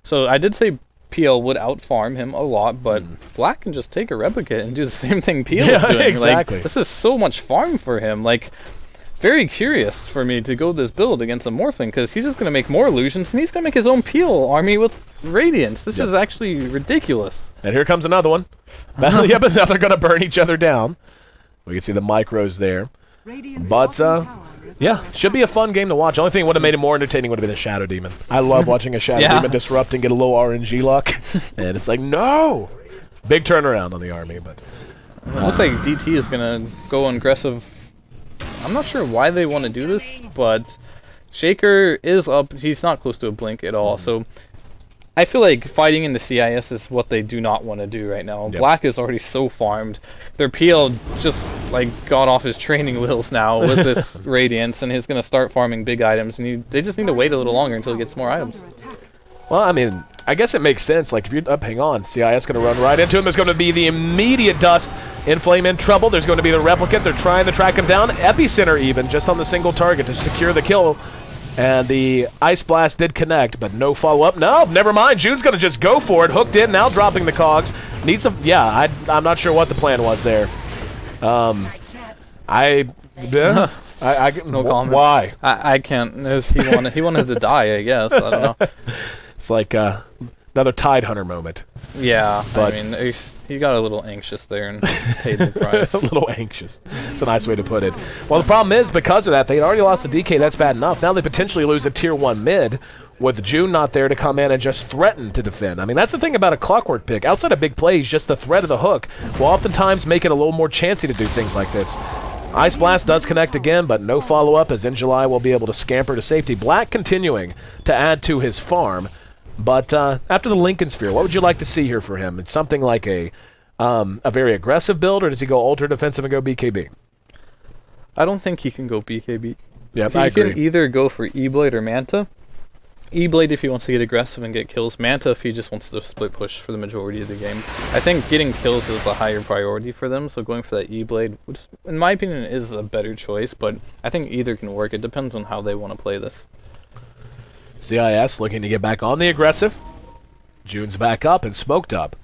So I did say PL would outfarm him a lot, but Black can just take a replicate and do the same thing PL is doing. Exactly. Like, this is so much farm for him. Like, very curious for me to go this build against a Morphling, because he's just going to make more illusions, and he's going to make his own PL army with Radiance. This is actually ridiculous. And here comes another one. Yeah, but now they're going to burn each other down. We can see the micros there. But, yeah, should be a fun game to watch. The only thing that would have made it more entertaining would have been a Shadow Demon. I love watching a Shadow Demon disrupt and get a little RNG luck. And it's like, no! Big turnaround on the Army, but... It looks like DT is going to go aggressive. I'm not sure why they want to do this, but Shaker is up. He's not close to a blink at all, so I feel like fighting in the CIS is what they do not want to do right now. Yep. Black is already so farmed. Their PL just like got off his training wheels now with this Radiance, and he's going to start farming big items, and they just need to wait a little longer until he gets more items. Well, I mean, I guess it makes sense. Like, if you're up, hang on. CIS going to run right into him. There's going to be the immediate dust. Inflame in trouble. There's going to be the replicant. They're trying to track him down. Epicenter even, just on the single target to secure the kill. And the Ice Blast did connect, but no follow-up. No, never mind. June's going to just go for it. Hooked in, now dropping the cogs. Needs some... Yeah, I'm not sure what the plan was there. No comment. Why? I can't. He wanted to die, I guess. I don't know. It's like another Tide Hunter moment. Yeah, but I mean, he got a little anxious there and paid the price. A little anxious. It's a nice way to put it. Well, the problem is, because of that, they already lost a DK. That's bad enough. Now they potentially lose a Tier 1 mid with June not there to come in and just threaten to defend. I mean, that's the thing about a Clockwork pick. Outside of big plays, just the threat of the hook will oftentimes make it a little more chancy to do things like this. Ice Blast does connect again, but no follow-up, as in July will be able to scamper to safety. Black continuing to add to his farm. But after the Lincoln Sphere, what would you like to see here for him? It's something like a very aggressive build, or does he go ultra defensive and go BKB? I don't think he can go BKB. Yep, I agree. He can either go for E-Blade or Manta. E-Blade if he wants to get aggressive and get kills. Manta if he just wants to split push for the majority of the game. I think getting kills is a higher priority for them, so going for that E-Blade, which in my opinion is a better choice, but I think either can work. It depends on how they want to play this. CIS looking to get back on the aggressive. June's back up and smoked up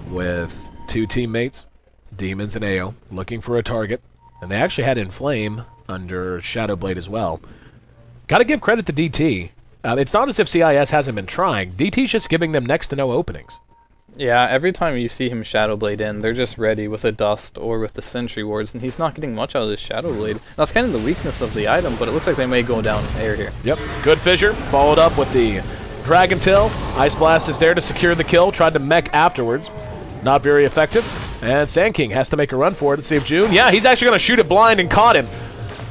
with two teammates, Demons and AO, looking for a target. And they actually had Inflame under Shadowblade as well. Got to give credit to DT. It's not as if CIS hasn't been trying. DT's just giving them next to no openings. Yeah, every time you see him Shadowblade in, they're just ready with a Dust or with the Sentry Wards, and he's not getting much out of his Shadowblade. That's kind of the weakness of the item, but it looks like they may go down air here. Yep, good fissure, followed up with the Dragon Tail. Ice Blast is there to secure the kill, tried to mech afterwards. Not very effective, and Sand King has to make a run for it. Let's see if June... Yeah, he's actually going to shoot it blind and caught him.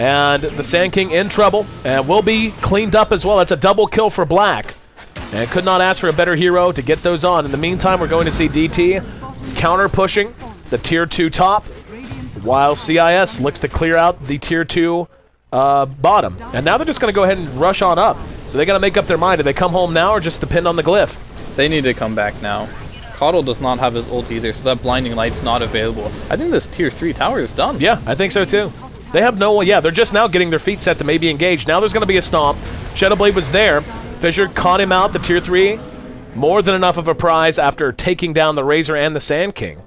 And the Sand King in trouble, and will be cleaned up as well. That's a double kill for Black. And could not ask for a better hero to get those on. In the meantime, we're going to see DT counter-pushing the Tier 2 top, while CIS looks to clear out the Tier 2 bottom. And now they're just going to go ahead and rush on up. So they got to make up their mind. Do they come home now or just depend on the glyph? They need to come back now. Coddle does not have his ult either, so that Blinding Light's not available. I think this Tier 3 tower is done. Yeah, I think so too. They have no... Yeah, they're just now getting their feet set to maybe engage. Now there's going to be a stomp. Shadowblade was there. Fissure caught him out, the Tier 3. More than enough of a prize after taking down the Razor and the Sand King.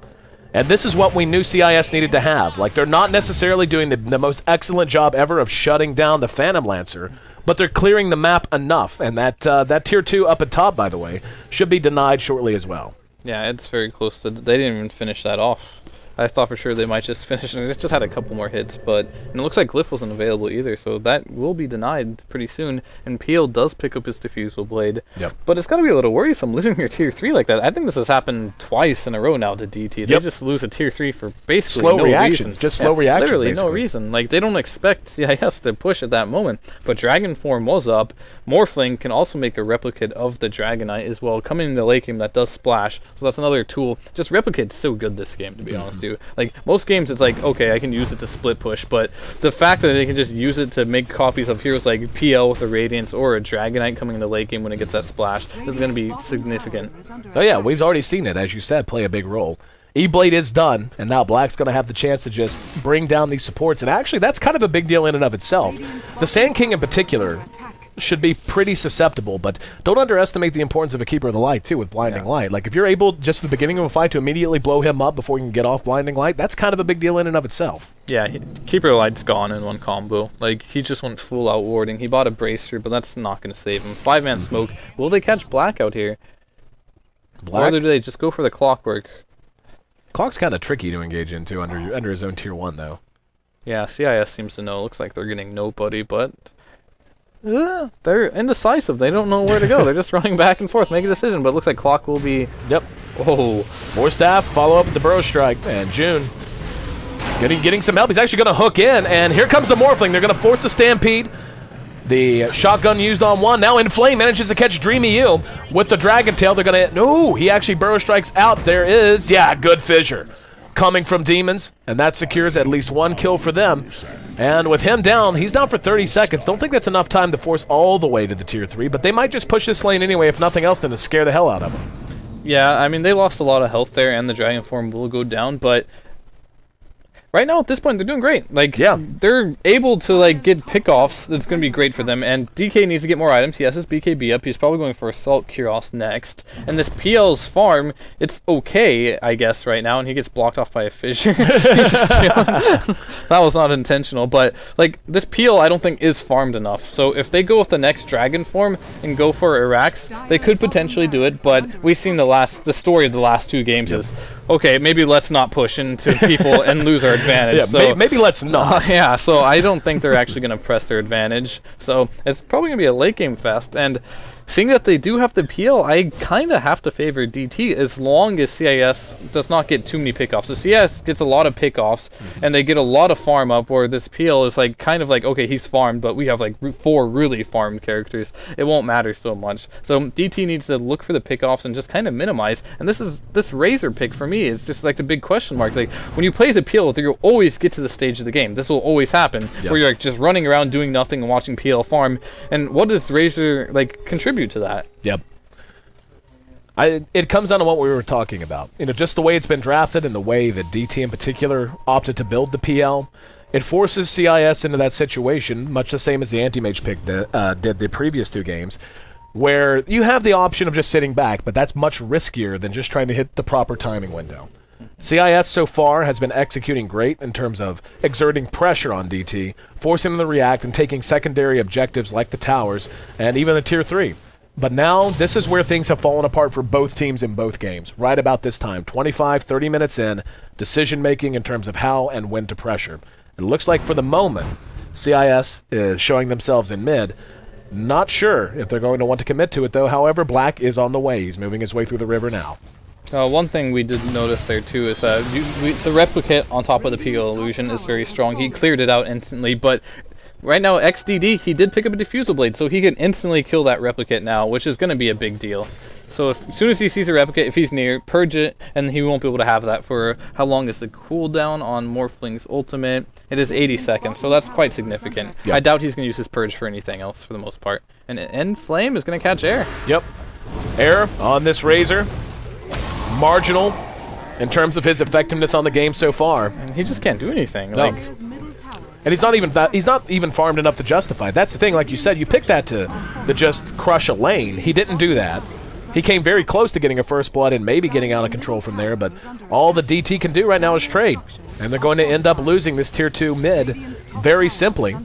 And this is what we knew CIS needed to have. Like, they're not necessarily doing the most excellent job ever of shutting down the Phantom Lancer, but they're clearing the map enough. And that Tier 2 up at top, by the way, should be denied shortly as well. Yeah, it's very close to... They didn't even finish that off. I thought for sure they might just finish, and it just had a couple more hits, but and it looks like Glyph wasn't available either, so that will be denied pretty soon, and PL does pick up his Diffusal Blade. Yep. But it's got to be a little worrisome losing your Tier 3 like that. I think this has happened twice in a row now to DT. They just lose a Tier 3 for basically no reason. Just slow reactions, literally basically. No reason. Like, they don't expect CIS to push at that moment, but Dragon Form was up. Morphling can also make a replicate of the Dragonite as well, coming in the late game that does splash, so that's another tool. Just Replicate's so good this game, to be honest with you. Like, most games it's like, okay, I can use it to split push, but the fact that they can just use it to make copies of heroes like PL with a Radiance or a Dragonite coming in the late game when it gets that splash is going to be significant. Oh yeah, we've already seen it, as you said, play a big role. E-Blade is done, and now Black's going to have the chance to just bring down these supports, and actually that's kind of a big deal in and of itself. The Sand King in particular should be pretty susceptible, but don't underestimate the importance of a Keeper of the Light, too, with Blinding Light. Like, if you're able, just at the beginning of a fight, to immediately blow him up before you can get off Blinding Light, that's kind of a big deal in and of itself. Yeah, Keeper of the Light's gone in one combo. Like, he just went full out warding. He bought a Bracer, but that's not going to save him. 5-man smoke. Will they catch Black out here? Black? Or do they just go for the Clockwork? Clock's kind of tricky to engage into under his own Tier 1, though. Yeah, CIS seems to know. Looks like they're getting nobody, but... they're indecisive. They don't know where to go. They're just running back and forth, make a decision. But it looks like Clock will be Whoa. Four staff, follow up with the Burrow Strike, and June getting some help. He's actually going to hook in, and here comes the Morphling. They're going to force the Stampede. The shotgun used on one. Now Inflame manages to catch Dreamy You with the Dragon Tail. They're going to... No, he actually Burrow Strikes out. There is... Yeah, good fissure coming from Demons, and that secures at least one kill for them. And with him down, he's down for 30 seconds. Don't think that's enough time to force all the way to the Tier 3, but they might just push this lane anyway, if nothing else, than to scare the hell out of them. Yeah, I mean, they lost a lot of health there, and the Dragon Form will go down, but right now, at this point, they're doing great. Like, yeah, they're able to, like, get pickoffs. That's going to be great for them. And DK needs to get more items. He has his BKB up. He's probably going for Assault Kyros next. And this PL's farm, it's okay, I guess, right now. And he gets blocked off by a fissure. That was not intentional. But, like, this PL, I don't think, is farmed enough. So if they go with the next Dragon form and go for Irax, they could potentially do it. But we've seen the story of the last two games is, okay, maybe let's not push into people and lose our advantage. Yeah, so, maybe let's not. Yeah, so I don't think they're actually going to press their advantage. So it's probably going to be a late game fest. And seeing that they do have the PL, I kind of have to favor DT as long as CIS does not get too many pickoffs. So CIS gets a lot of pickoffs, and they get a lot of farm up, where this PL is like kind of like, okay, he's farmed, but we have like 4 really farmed characters. It won't matter so much. So DT needs to look for the pickoffs and just kind of minimize. And this Razor pick for me is just like the big question mark. Like when you play the PL, you'll always get to the stage of the game. This will always happen, where you're like just running around doing nothing and watching PL farm. And what does Razor like contribute to that? Yep. It comes down to what we were talking about. You know, just the way it's been drafted and the way that DT in particular opted to build the PL. It forces CIS into that situation, much the same as the Anti-Mage pick did the previous 2 games, where you have the option of just sitting back, but that's much riskier than just trying to hit the proper timing window. CIS so far has been executing great in terms of exerting pressure on DT, forcing them to react and taking secondary objectives like the towers and even the Tier 3. But now, this is where things have fallen apart for both teams in both games. Right about this time, 25, 30 minutes in, decision-making in terms of how and when to pressure. It looks like for the moment, CIS is showing themselves in mid. Not sure if they're going to want to commit to it, though. However, Black is on the way. He's moving his way through the river now. One thing we did notice there, too, is the replicate on top of the PO illusion is very strong. He cleared it out instantly, but right now, XDD, he did pick up a Diffusal Blade, so he can instantly kill that replicate now, which is going to be a big deal. So as soon as he sees a replicate, if he's near, purge it, and he won't be able to have that for... How long is the cooldown on Morphling's ultimate? It is 80 seconds, so that's quite significant. Yep. I doubt he's going to use his purge for anything else for the most part. And Enflame is going to catch air. Yep. Air on this Razor. Marginal in terms of his effectiveness on the game so far. And he just can't do anything. No. Like, and he's not even farmed enough to justify. That's the thing, like you said, you picked that to just crush a lane. He didn't do that. He came very close to getting a first blood and maybe getting out of control from there, but all the DT can do right now is trade. And they're going to end up losing this Tier 2 mid very simply.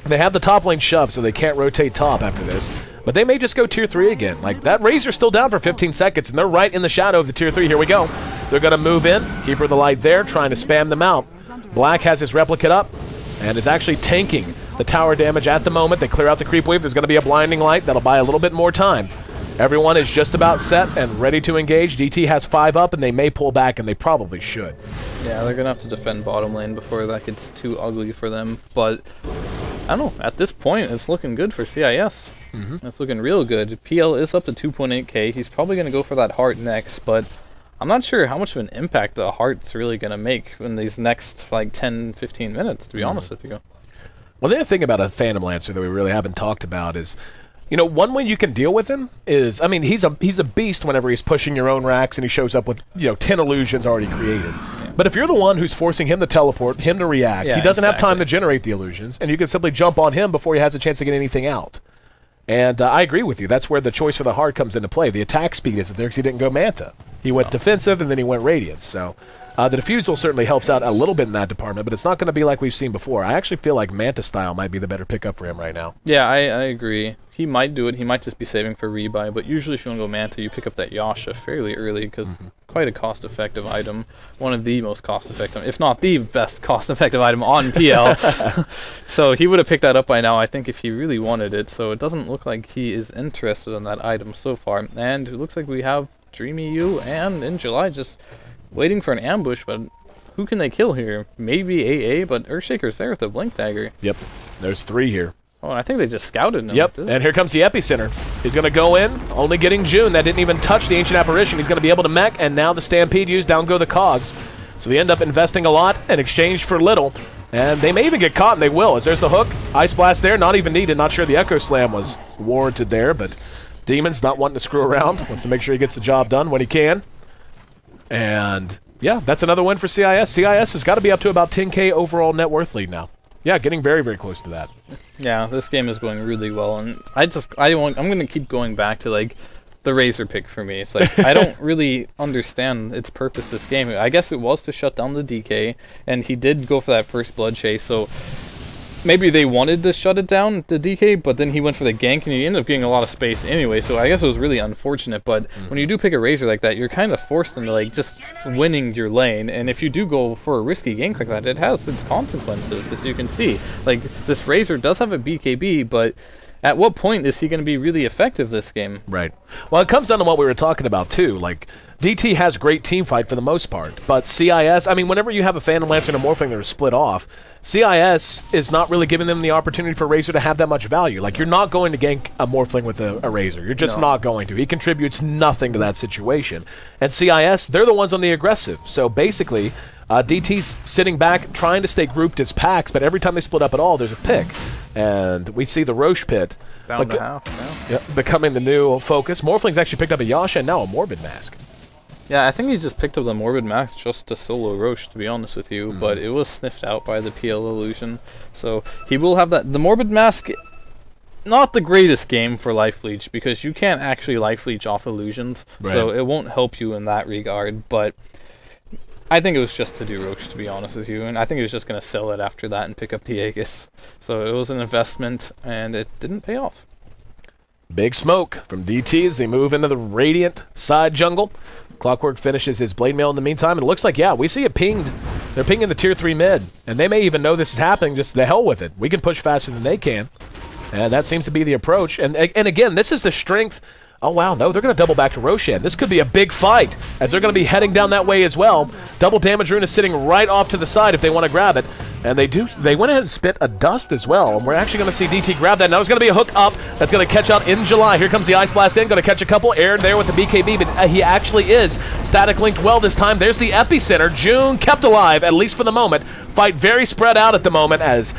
They have the top lane shoved, so they can't rotate top after this. But they may just go Tier 3 again. Like, that Razor's still down for 15 seconds, and they're right in the shadow of the Tier 3. Here we go. They're going to move in. Keeper of the Light there, trying to spam them out. Black has his replicate up and is actually tanking the tower damage at the moment. They clear out the creep wave. There's going to be a blinding light. That'll buy a little bit more time. Everyone is just about set and ready to engage. DT has 5 up, and they may pull back, and they probably should. Yeah, they're going to have to defend bottom lane before that gets too ugly for them. But, I don't know, at this point, it's looking good for CIS. It's looking real good. PL is up to 2.8k. He's probably going to go for that heart next, but I'm not sure how much of an impact the heart's really going to make in these next, like, 10, 15 minutes, to be honest with you. Well, the other thing about a Phantom Lancer that we really haven't talked about is, you know, one way you can deal with him is, I mean, he's a beast whenever he's pushing your own racks and he shows up with, you know, 10 illusions already created. Yeah. But if you're the one who's forcing him to teleport, him to react, he doesn't have time to generate the illusions, and you can simply jump on him before he has a chance to get anything out. And I agree with you. That's where the choice for the heart comes into play. The attack speed isn't there because he didn't go Manta. He went defensive, and then he went Radiance. So the Diffusal certainly helps out a little bit in that department, but it's not going to be like we've seen before. I actually feel like Manta style might be the better pickup for him right now. Yeah, I agree. He might do it. He might just be saving for rebuy, but usually if you want to go Manta, you pick up that Yasha fairly early because quite a cost-effective item. One of the most cost-effective, if not the best cost-effective item on PL. So he would have picked that up by now, I think, if he really wanted it. So it doesn't look like he is interested in that item so far. And it looks like we have Dreamy U and in July just waiting for an ambush, but who can they kill here? Maybe AA, but Earthshaker's there with a Blink Dagger. Yep, there's 3 here. Oh, I think they just scouted him. Yep, and here comes the Epicenter. He's going to go in, only getting June. That didn't even touch the Ancient Apparition. He's going to be able to mech, and now the Stampede used, down go the Cogs. So they end up investing a lot in exchange for little, and they may even get caught, and they will, as there's the hook. Ice Blast there, not even needed. Not sure the Echo Slam was warranted there, but Demon's not wanting to screw around. Wants to make sure he gets the job done when he can. And, yeah, that's another win for CIS. CIS has got to be up to about 10K overall net worth lead now. Yeah, getting very, very close to that. Yeah, this game is going really well, and I'm going to keep going back to, like, the Razor pick for me. It's like, I don't really understand its purpose this game. I guess it was to shut down the DK, and he did go for that first blood chase, so maybe they wanted to shut it down, the DK, but then he went for the gank, and he ended up getting a lot of space anyway, so I guess it was really unfortunate, but when you do pick a Razor like that, you're kind of forced into, like, just winning your lane, and if you do go for a risky gank like that, it has its consequences, as you can see. Like, this Razor does have a BKB, but at what point is he going to be really effective this game? Right. Well, it comes down to what we were talking about, too. Like, DT has great team fight for the most part, but CIS, I mean, whenever you have a Phantom Lancer and a Morphling that are split off, CIS is not really giving them the opportunity for Razor to have that much value. Like, you're not going to gank a Morphling with a Razor. You're just not going to. He contributes nothing to that situation. And CIS, they're the ones on the aggressive. So basically, DT's sitting back trying to stay grouped as packs, but every time they split up at all, there's a pick. And we see the Roche pit down to half now. Yeah, becoming the new focus. Morphling's actually picked up a Yasha and now a Morbid Mask. Yeah, I think he just picked up the Morbid Mask just to solo Roche, to be honest with you, but it was sniffed out by the PL Illusion. So he will have that. The Morbid Mask, not the greatest game for Life Leech, because you can't actually Life Leech off illusions, so it won't help you in that regard, but I think it was just to do Roche, to be honest with you, and I think he was just going to sell it after that and pick up the Aegis. So it was an investment, and it didn't pay off. Big smoke from DT as they move into the Radiant side jungle. Clockwork finishes his Blade Mail in the meantime, and it looks like, yeah, we see it pinged. They're pinging the Tier 3 mid, and they may even know this is happening, just the hell with it. We can push faster than they can, and that seems to be the approach. And again, this is the strength. Oh, wow, no, they're going to double back to Roshan. This could be a big fight, as they're going to be heading down that way as well. Double Damage Rune is sitting right off to the side if they want to grab it. And they went ahead and spit a Dust as well, and we're actually going to see DT grab that. Now there's going to be a hook up that's going to catch out in July. Here comes the Ice Blast in, going to catch a couple. Aired there with the BKB, but he actually is static linked well this time. There's the Epicenter. June kept alive, at least for the moment. Fight very spread out at the moment as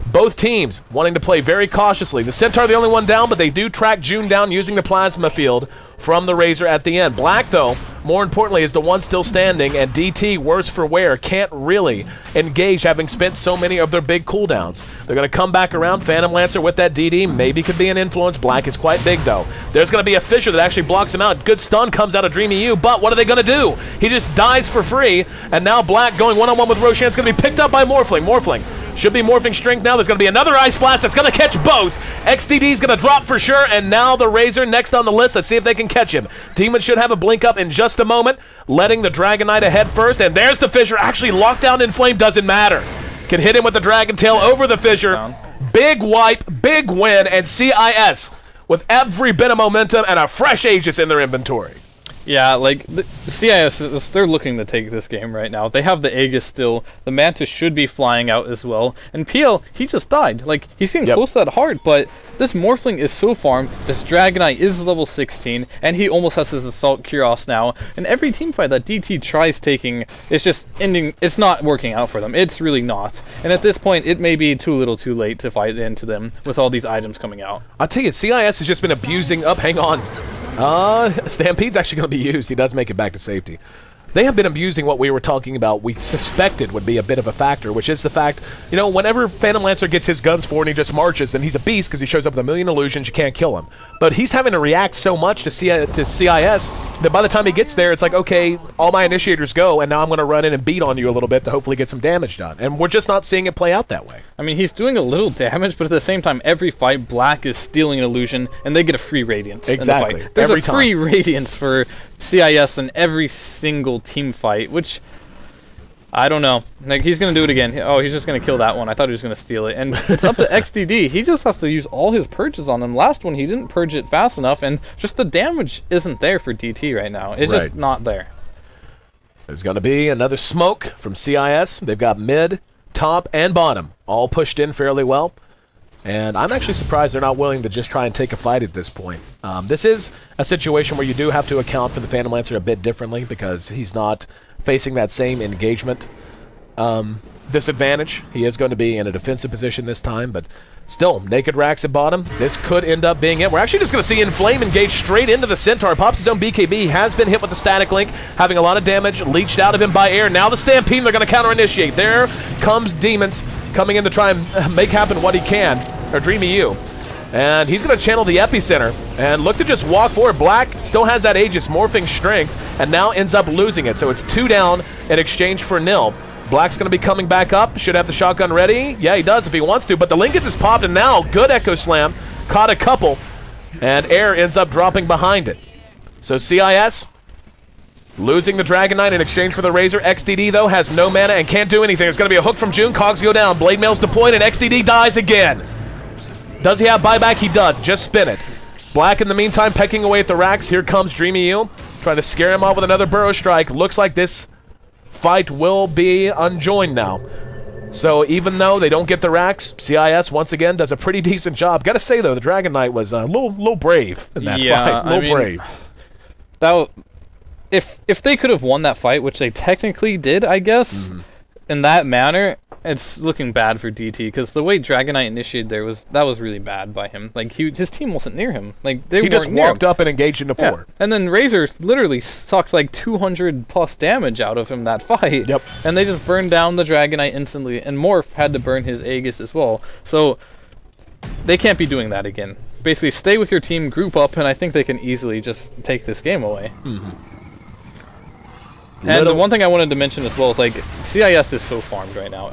both teams wanting to play very cautiously. The Centaur the only one down, but they do track June down using the Plasma Field from the Razor at the end. Black, though, more importantly, is the one still standing, and DT, worse for wear, can't really engage, having spent so many of their big cooldowns. They're going to come back around. Phantom Lancer with that DD maybe could be an influence. Black is quite big, though. There's going to be a Fissure that actually blocks him out. Good stun comes out of Dreamy U, but what are they going to do? He just dies for free, and now Black going one-on-one with Roshan. It's going to be picked up by Morphling. Morphling should be morphing strength now. There's going to be another Ice Blast that's going to catch both. XDD is going to drop for sure, and now the Razor next on the list. Let's see if they can catch him. Demon should have a blink up in just a moment, letting the Dragon Knight ahead first, and there's the Fissure. Actually, lockdown in flame doesn't matter. Can hit him with the Dragon Tail over the Fissure. Big wipe, big win, and CIS with every bit of momentum and a fresh Aegis in their inventory. Yeah, like, the CIS, they're looking to take this game right now. They have the Aegis still. The Mantis should be flying out as well. And PL, he just died. Like, he's getting close to that heart, but this Morphling is so farmed. This Dragonite is level 16, and he almost has his Assault Cuirass now. And every teamfight that DT tries taking, it's just ending, it's not working out for them. It's really not. And at this point, it may be too little too late to fight into them with all these items coming out. I'll tell you, CIS has just been abusing up. Hang on. Stampede's actually going to be used. He does make it back to safety. They have been abusing what we were talking about we suspected would be a bit of a factor, which is the fact, you know, whenever Phantom Lancer gets his guns forward and he just marches, then he's a beast because he shows up with a million illusions, you can't kill him. But he's having to react so much to CIS that by the time he gets there, it's like, okay, all my initiators go, and now I'm going to run in and beat on you a little bit to hopefully get some damage done. And we're just not seeing it play out that way. I mean, he's doing a little damage, but at the same time, every fight, Black is stealing an illusion, and they get a free Radiance. Exactly. In the fight. There's a free Radiance for CIS in every single team fight, which I don't know. Like, he's going to do it again. Oh, he's just going to kill that one. I thought he was going to steal it. And it's up to XDD. He just has to use all his purges on him. Last one, he didn't purge it fast enough, and just the damage isn't there for DT right now. It's just not there. There's going to be another smoke from CIS. They've got mid, top, and bottom all pushed in fairly well. And I'm actually surprised they're not willing to just try and take a fight at this point. This is a situation where you do have to account for the Phantom Lancer a bit differently because he's not facing that same engagement disadvantage. He is going to be in a defensive position this time, but still, naked racks at bottom. This could end up being it. We're actually just going to see Inflame engage straight into the Centaur. Pops his own BKB. He has been hit with the static link, having a lot of damage leached out of him by air. Now the Stampede, they're going to counter-initiate. There comes Demons coming in to try and make happen what he can, or Dreamy U. And he's going to channel the Epicenter and look to just walk forward. Black still has that Aegis morphing strength and now ends up losing it. So it's 2 down in exchange for nil. Black's going to be coming back up. Should have the shotgun ready. Yeah, he does if he wants to. But the Linkage is popped, and now good Echo Slam. Caught a couple, and Air ends up dropping behind it. So CIS losing the Dragon Knight in exchange for the Razor. XDD, though, has no mana and can't do anything. There's going to be a hook from June. Cogs go down. Blade Mail's deployed, and XDD dies again. Does he have buyback? He does. Just spin it. Black, in the meantime, pecking away at the racks. Here comes Dreamy U, trying to scare him off with another Burrow Strike. Looks like this fight will be unjoined now. So even though they don't get the racks, CIS once again does a pretty decent job. Gotta say though, the Dragon Knight was a little brave in that fight. A little brave. That if they could have won that fight, which they technically did, I guess, in that manner, it's looking bad for DT because the way Dragon Knight initiated there was really bad by him. Like his team wasn't near him. Like he just walked up and engaged into 4. And then Razor literally sucked like 200 plus damage out of him that fight. Yep. And they just burned down the Dragon Knight instantly. And Morph had to burn his Aegis as well. So they can't be doing that again. Basically, stay with your team, group up, and I think they can easily just take this game away. And the one thing I wanted to mention as well is, like, CIS is so farmed right now.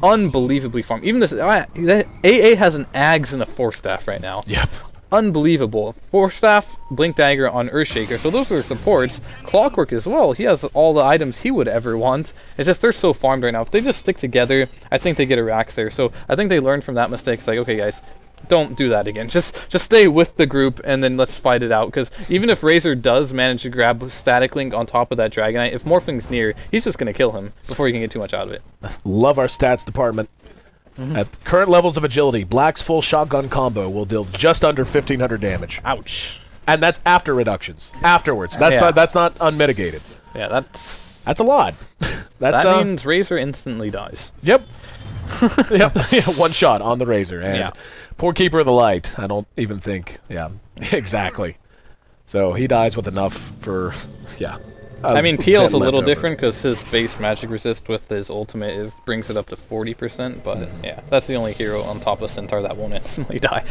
Unbelievably farmed. Even this, AA has an Ags and a Force Staff right now. Yep. Unbelievable. Force Staff, Blink Dagger on Earthshaker. So those are supports. Clockwork as well. He has all the items he would ever want. It's just they're so farmed right now. If they just stick together, I think they get a Rax there. So I think they learned from that mistake. It's like, okay, guys, don't do that again. Just stay with the group and then let's fight it out. Because even if Razor does manage to grab Static Link on top of that Dragon Knight, if Morphling's near, he's just going to kill him before he can get too much out of it. Love our stats department. At current levels of agility, Black's full shotgun combo will deal just under 1,500 damage. Ouch. And that's after reductions. Afterwards. That's not unmitigated. Yeah, that's a lot. That means Razor instantly dies. Yep. Yep. One shot on the Razor. And poor Keeper of the Light. I don't even think. Yeah, exactly. So he dies with enough for, I mean, PL's a little different because his base magic resist with his ultimate brings it up to 40%, but yeah, that's the only hero on top of Centaur that won't instantly die.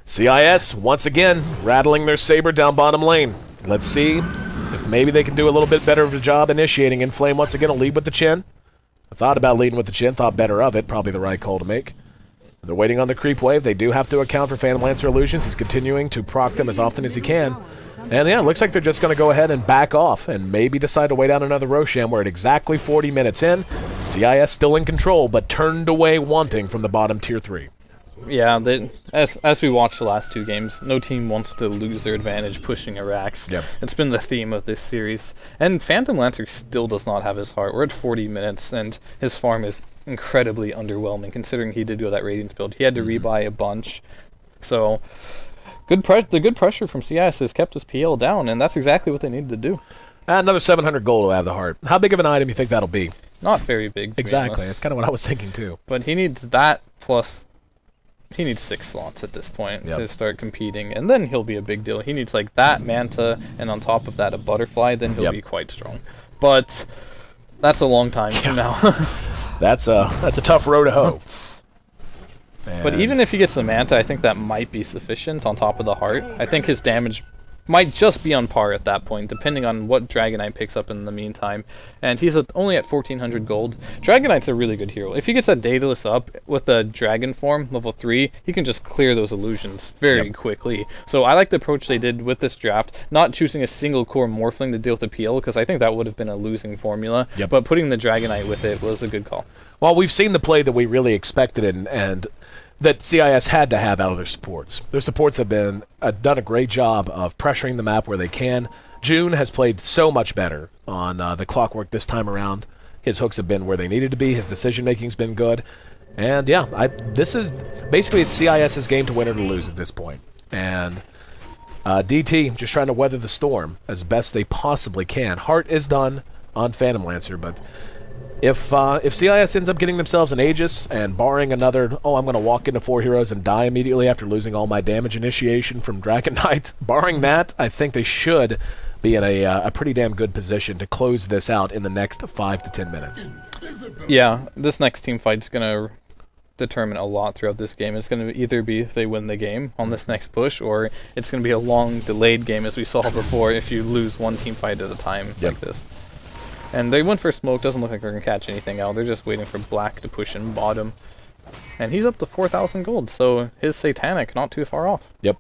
CIS, once again, rattling their saber down bottom lane. Let's see if maybe they can do a little bit better of a job initiating. Inflame once again will lead with the chin. I thought about leading with the chin, thought better of it, probably the right call to make. They're waiting on the creep wave. They do have to account for Phantom Lancer illusions. He's continuing to proc them as often as he can. And yeah, it looks like they're just going to go ahead and back off and maybe decide to wait out another Roshan. We're at exactly 40 minutes in. CIS still in control, but turned away wanting from the bottom tier 3. Yeah, as we watched the last 2 games, no team wants to lose their advantage pushing a Rax. Yep. It's been the theme of this series. And Phantom Lancer still does not have his heart. We're at 40 minutes, and his farm is incredibly underwhelming, considering he did go that Radiance build. He had to rebuy a bunch. So the good pressure from CIS has kept his PL down, and that's exactly what they needed to do. Another 700 gold to have the heart. How big of an item do you think that'll be? Not very big. Exactly. That's kind of what I was thinking, too. But he needs that plus... He needs 6 slots at this point to start competing, and then he'll be a big deal. He needs like that Manta, and on top of that a Butterfly, then he'll be quite strong. But that's a long time from now. That's a tough row to hoe. But even if he gets the Manta, I think that might be sufficient on top of the heart. I think his damage might just be on par at that point, depending on what Dragonite picks up in the meantime. And he's only at 1400 gold. Dragonite's a really good hero. If he gets that Daedalus up with the Dragon form, level 3, he can just clear those illusions very quickly. So I like the approach they did with this draft, not choosing a single core Morphling to deal with the PL, because I think that would have been a losing formula. But putting the Dragonite with it was a good call. Well, we've seen the play that we really expected and that CIS had to have out of their supports. Their supports have been done a great job of pressuring the map where they can. June has played so much better on the Clockwork this time around. His hooks have been where they needed to be. His decision-making's been good. And, yeah, this is basically it's CIS's game to win or to lose at this point. And DT just trying to weather the storm as best they possibly can. Heart is done on Phantom Lancer, but if CIS ends up getting themselves an Aegis and barring another, I'm going to walk into 4 heroes and die immediately after losing all my damage initiation from Dragon Knight, barring that, I think they should be in a pretty damn good position to close this out in the next 5 to 10 minutes. Yeah, this next team fight is going to determine a lot throughout this game. It's going to either be if they win the game on this next push, or it's going to be a long, delayed game, as we saw before, if you lose one team fight at a time like this. And they went for smoke. Doesn't look like they're going to catch anything out. They're just waiting for black to push in bottom. And he's up to 4,000 gold, so his Satanic not too far off. Yep.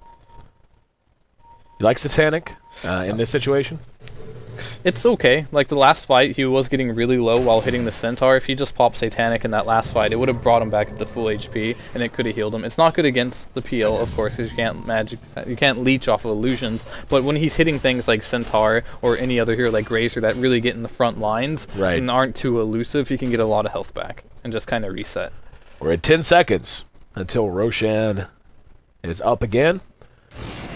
You like Satanic in this situation? It's okay. Like the last fight, he was getting really low while hitting the Centaur. If he just popped Satanic in that last fight, it would have brought him back up to full HP, and it could have healed him. It's not good against the PL, of course, because you can't leech off of illusions. But when he's hitting things like Centaur or any other hero like Grazer that really get in the front lines and aren't too elusive, he can get a lot of health back and just kind of reset. We're at 10 seconds until Roshan is up again.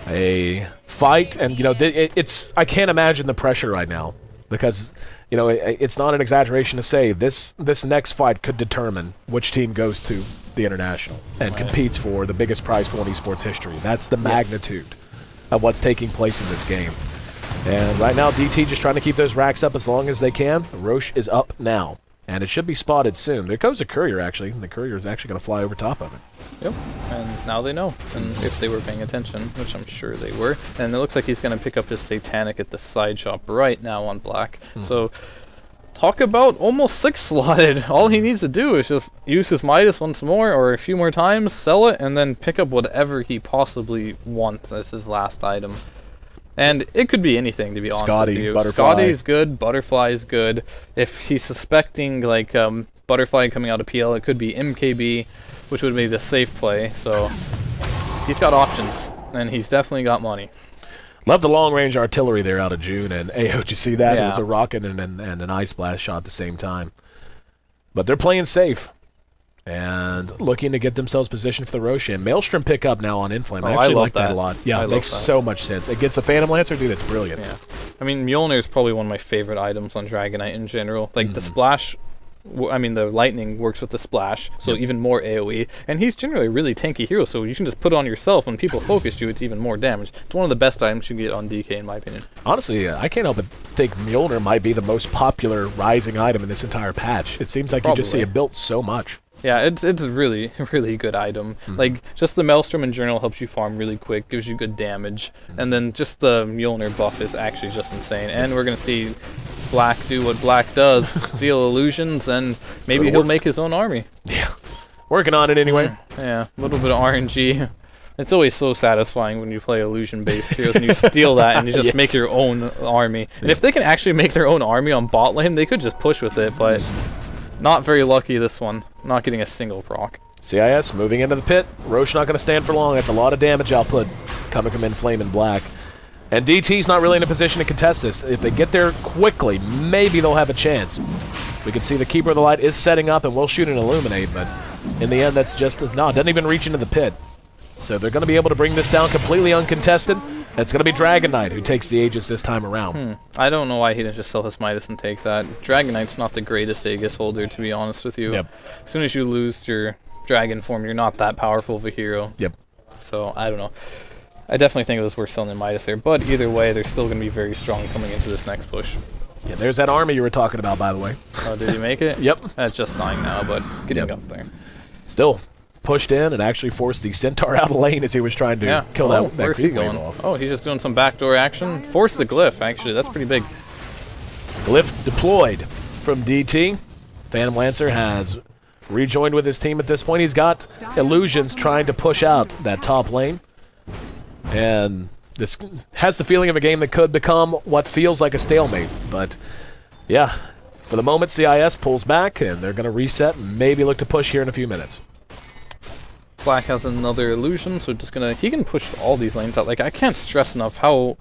A fight, and it's I can't imagine the pressure right now, because it's not an exaggeration to say this next fight could determine which team goes to the international and competes for the biggest prize pool in esports history. That's the magnitude of what's taking place in this game. And right now DT just trying to keep those racks up as long as they can. Roche is up now, and it should be spotted soon. There goes a courier, actually. The courier is actually going to fly over top of it. Yep, and now they know, and if they were paying attention, which I'm sure they were. And it looks like he's going to pick up his Satanic at the side shop right now on black. So, talk about almost 6-slotted. All he needs to do is just use his Midas once more, or a few more times, sell it, and then pick up whatever he possibly wants as his last item. And it could be anything, to be honest with you. Scotty's good, Butterfly's good. If he's suspecting, like, Butterfly coming out of PL, it could be MKB, which would be the safe play. So he's got options, and he's definitely got money. Love the long-range artillery there out of June, and did you see that? It was a rocket and an Ice Blast shot at the same time. But they're playing safe and looking to get themselves positioned for the Roshan. Maelstrom pick up now on Inflame. I actually like that a lot. Yeah, it makes so much sense. It gets a Phantom Lancer, dude, that's brilliant. Yeah. I mean, Mjolnir is probably one of my favorite items on Dragonite in general. Like, the splash... I mean, the lightning works with the splash, so even more AoE. And he's generally a really tanky hero, so you can just put it on yourself. When people focus you, it's even more damage. It's one of the best items you can get on DK, in my opinion. Honestly, I can't help but think Mjolnir might be the most popular rising item in this entire patch. It seems like you just see it built so much. Yeah, it's a really, really good item. Like, just the Maelstrom in general helps you farm really quick, gives you good damage. And then just the Mjolnir buff is actually just insane. And we're going to see Black do what Black does, steal illusions, and maybe he'll make his own army. Yeah, working on it anyway. Yeah, a little bit of RNG. It's always so satisfying when you play illusion-based heroes and you steal that and you just make your own army. And if they can actually make their own army on bot lane, they could just push with it, but not very lucky this one. Not getting a single proc. CIS moving into the pit. Roche not going to stand for long. That's a lot of damage output coming from Inflame and Black. And DT's not really in a position to contest this. If they get there quickly, maybe they'll have a chance. We can see the Keeper of the Light is setting up and will shoot an Illuminate, but in the end, that's just... No, it doesn't even reach into the pit. So they're going to be able to bring this down completely uncontested. And it's going to be Dragon Knight who takes the Aegis this time around. I don't know why he didn't just sell his Midas and take that. Dragon Knight's not the greatest Aegis holder, to be honest with you. Yep. As soon as you lose your Dragon form, you're not that powerful of a hero. Yep. So, I don't know. I definitely think it was worth selling the Midas there, but either way, they're still going to be very strong coming into this next push. Yeah, there's that army you were talking about, by the way. Oh, did he make it? Yep. It's just dying now, but getting up there. Still, pushed in and actually forced the Centaur out of lane as he was trying to kill that creep wave off. Oh, he's just doing some backdoor action. Forced the glyph, actually. That's pretty big. Glyph deployed from DT. Phantom Lancer has rejoined with his team at this point. He's got Illusions trying to push out that top lane. And this has the feeling of a game that could become what feels like a stalemate. But, yeah, for the moment, CIS pulls back, and they're going to reset and maybe look to push here in a few minutes. Black has another illusion, so just gonna he can push all these lanes out. Like, I can't stress enough how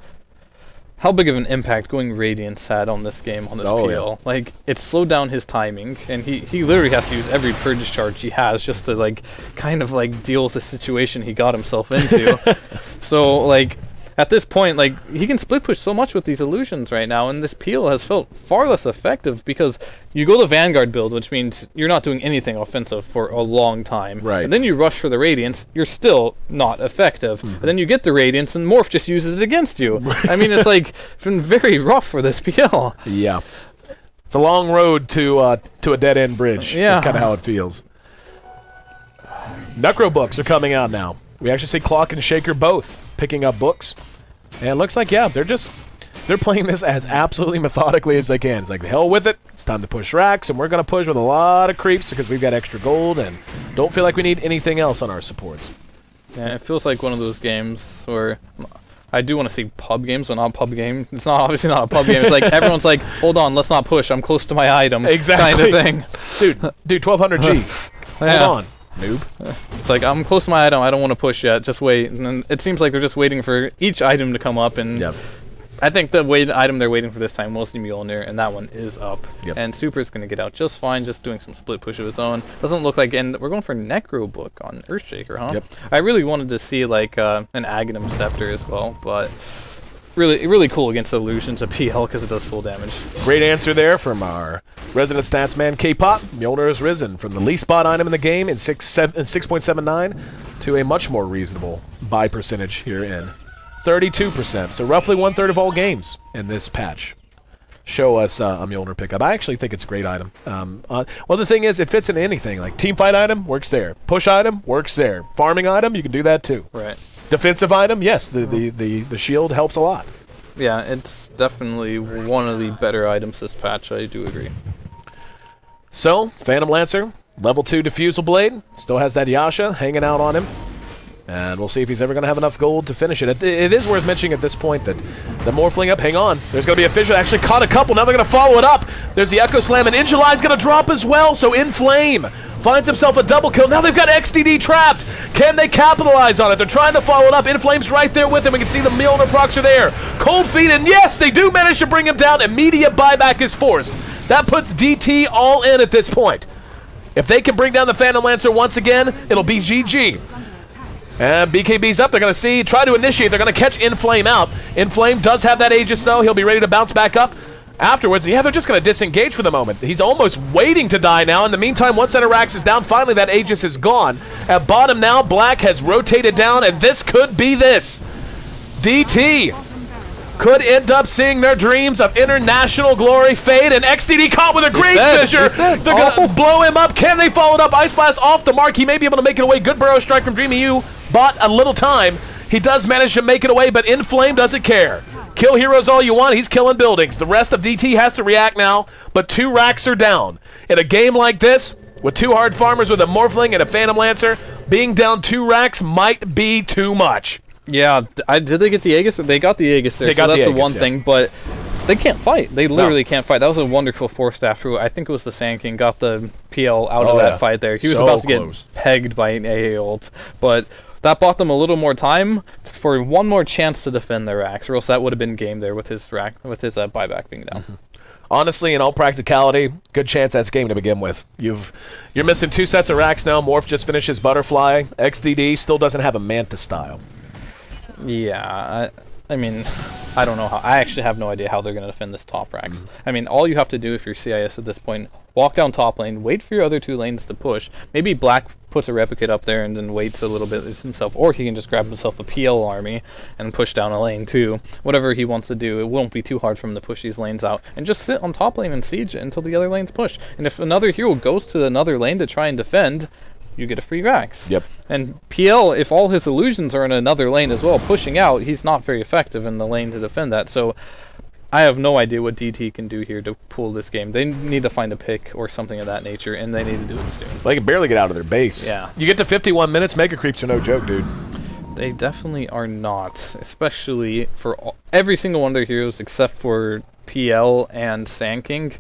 big of an impact going Radiance had on this game, on this PL. Yeah. Like, it slowed down his timing, and he literally has to use every purge charge he has just to, like, kind of, like, deal with the situation he got himself into. So, like, at this point, like, he can split push so much with these illusions right now, and this peel has felt far less effective because you go the Vanguard build, which means you're not doing anything offensive for a long time. Right. And then you rush for the Radiance, you're still not effective. And then you get the Radiance, and Morph just uses it against you. I mean, it's like been very rough for this PL. Yeah. It's a long road to a dead-end bridge. Yeah. That's kind of how it feels. Necro books are coming out now. We actually see Clock and Shaker both picking up books. And it looks like, yeah, they're playing this as absolutely methodically as they can. It's like, the hell with it. It's time to push racks, and we're going to push with a lot of creeps because we've got extra gold and don't feel like we need anything else on our supports. Yeah, it feels like one of those games where I do want to see pub games, but not a pub game. It's not obviously not a pub game. It's like everyone's like, hold on, let's not push. I'm close to my item. Exactly. Kind of thing. Dude, 1200G. Hold on, noob. It's like, I'm close to my item. I don't want to push yet. Just wait. And then it seems like they're just waiting for each item to come up. And I think the item they're waiting for this time, mostly Mjolnir, and that one is up. And Super's going to get out just fine, just doing some split push of his own. Doesn't look like, and we're going for Necro Book on Earthshaker, huh? I really wanted to see like an Aghanim Scepter as well, but really cool against Illusions of PL because it does full damage. Great answer there from our resident stats man, K-Pop. Mjolnir has risen from the least bought item in the game in 6.79 to a much more reasonable buy percentage here in 32%. So roughly 1/3 of all games in this patch show us a Mjolnir pickup. I actually think it's a great item. Well, the thing is, it fits into anything. Like, team fight item, works there. Push item, works there. Farming item, you can do that too. Right. Defensive item, yes, the shield helps a lot. Yeah, it's definitely one of the better items this patch, I do agree. So, Phantom Lancer, level 2 Diffusal Blade, still has that Yasha hanging out on him. And we'll see if he's ever going to have enough gold to finish it. It is worth mentioning at this point that the Morphling up, hang on, there's going to be a Fissure, actually caught a couple, now they're going to follow it up. There's the Echo Slam, and Injuly's going to drop as well, so Inflame finds himself a double kill. Now they've got XDD trapped. Can they capitalize on it? They're trying to follow it up. Inflame's right there with him. We can see the Mjolnir procs are there. Cold Feet, and yes, they do manage to bring him down. Immediate buyback is forced. That puts DT all in at this point. If they can bring down the Phantom Lancer once again, it'll be GG. And BKB's up. They're going to see, try to initiate. They're going to catch Inflame out. Inflame does have that Aegis, though. He'll be ready to bounce back up afterwards. Yeah, they're just going to disengage for the moment. He's almost waiting to die now. In the meantime, one set of racks is down. Finally, that Aegis is gone. At bottom now, Black has rotated down, and this could be this. DT could end up seeing their dreams of international glory fade, and XDD caught with a great fissure. They're going to blow him up. Can they follow it up? Ice Blast off the mark. He may be able to make it away. Good Burrow Strike from Dreamy U. Bought a little time. He does manage to make it away, but Inflame doesn't care. Kill heroes all you want. He's killing buildings. The rest of DT has to react now, but 2 racks are down. In a game like this, with 2 hard farmers with a Morphling and a Phantom Lancer, being down 2 racks might be too much. Yeah, did they get the Aegis? They got the Aegis there, so that's the one thing, but they can't fight. They literally can't fight. That was a wonderful Force after. I think it was the Sand King got the PL out of that fight there. He was about to get pegged by an AA ult, but that bought them a little more time for one more chance to defend their racks, or else that would have been game there with his buyback being down. Honestly, in all practicality, good chance that's game to begin with. You're missing 2 sets of racks now. Morph just finished his Butterfly. XDD still doesn't have a Manta style. Yeah, I mean, I don't know how. I actually have no idea how they're going to defend this top racks. I mean, all you have to do if you're CIS at this point, walk down top lane, wait for your other 2 lanes to push. Maybe Black puts a Replicate up there and then waits a little bit himself, or he can just grab himself a PL army and push down a lane too. Whatever he wants to do, it won't be too hard for him to push these lanes out and just sit on top lane and siege it until the other lanes push. And if another hero goes to another lane to try and defend, you get a free Rax. Yep. And PL, if all his illusions are in another lane as well, pushing out, he's not very effective in the lane to defend that. So I have no idea what DT can do here to pull this game. They need to find a pick or something of that nature, and they need to do it soon. They can barely get out of their base. Yeah. You get to 51 minutes, Mega Creeps are no joke, dude. They definitely are not, especially for every single one of their heroes except for PL and Sand King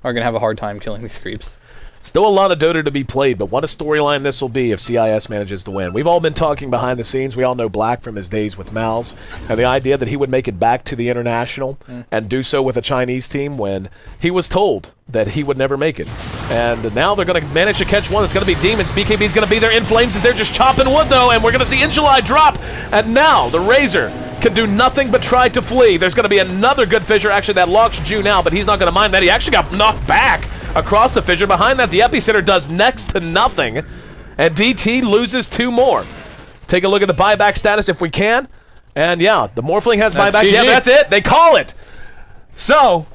are going to have a hard time killing these creeps. Still a lot of Dota to be played, but what a storyline this will be if CIS manages to win. We've all been talking behind the scenes. We all know Black from his days with Mal's, and the idea that he would make it back to the International and do so with a Chinese team when he was told that he would never make it. And now they're going to manage to catch one. It's going to be Demons. BKB's going to be there in flames as they're just chopping wood, though, and we're going to see In July drop. And now the Razor can do nothing but try to flee. There's going to be another good fissure. Actually, that locks Ju now, but he's not going to mind that. He actually got knocked back across the fissure. Behind that, the Epicenter does next to nothing, and DT loses 2 more. Take a look at the buyback status if we can. And yeah, the Morphling has buyback. GG. Yeah, that's it. They call it. So,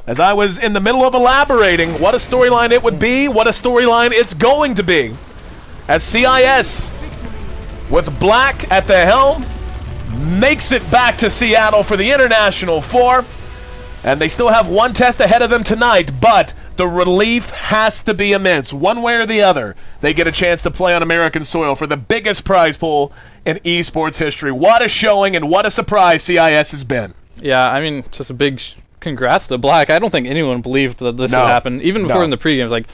as I was in the middle of elaborating what a storyline it would be, what a storyline it's going to be, as CIS, with Black at the helm, makes it back to Seattle for the International 4. And they still have one test ahead of them tonight, but the relief has to be immense. One way or the other, they get a chance to play on American soil for the biggest prize pool in esports history. What a showing and what a surprise CIS has been. Yeah, I mean, just a big congrats to Black. I don't think anyone believed that this would happen. Even before in the pregame, like,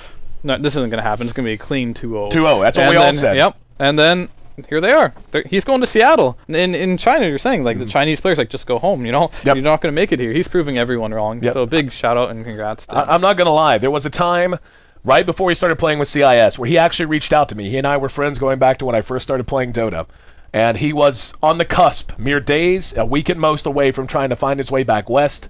no, this isn't going to happen. It's going to be a clean 2-0. 2-0, that's what we all said. Yep, and then here they are. He's going to Seattle. In China, you're saying, like, the Chinese players, like, just go home, you know? You're not going to make it here. He's proving everyone wrong. So a big shout-out and congrats to him. I'm not going to lie. There was a time right before he started playing with CIS where he actually reached out to me. He and I were friends going back to when I first started playing Dota. And he was on the cusp, mere days, a week at most away from trying to find his way back west.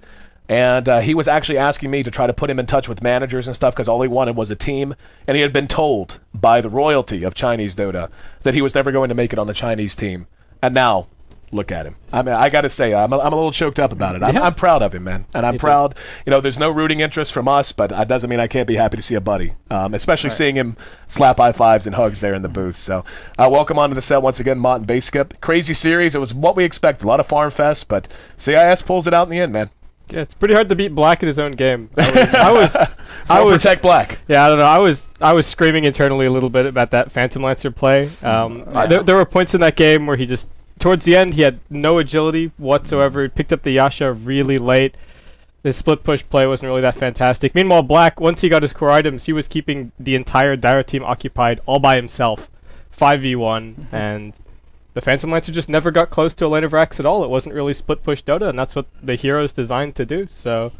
And he was actually asking me to try to put him in touch with managers and stuff because all he wanted was a team. And he had been told by the royalty of Chinese Dota that he was never going to make it on the Chinese team. And now, look at him. I mean, I got to say, I'm a little choked up about it. I'm proud of him, man. And I'm proud. You know, there's no rooting interest from us, but that doesn't mean I can't be happy to see a buddy, especially seeing him slap high fives and hugs there in the booth. So welcome onto the set once again, Mott and Baseskip. Crazy series. It was what we expected. A lot of farm fest, but CIS pulls it out in the end, man. Yeah, it's pretty hard to beat Black in his own game. I was protect Black. Yeah, I don't know. I was screaming internally a little bit about that Phantom Lancer play. There were points in that game where he just, towards the end, he had no agility whatsoever. He picked up the Yasha really late. His split push play wasn't really that fantastic. Meanwhile, Black, once he got his core items, he was keeping the entire Dire team occupied all by himself, 5v1, and the Phantom Lancer just never got close to a lane of Rax at all. It wasn't really split push Dota, and that's what the hero's designed to do. So,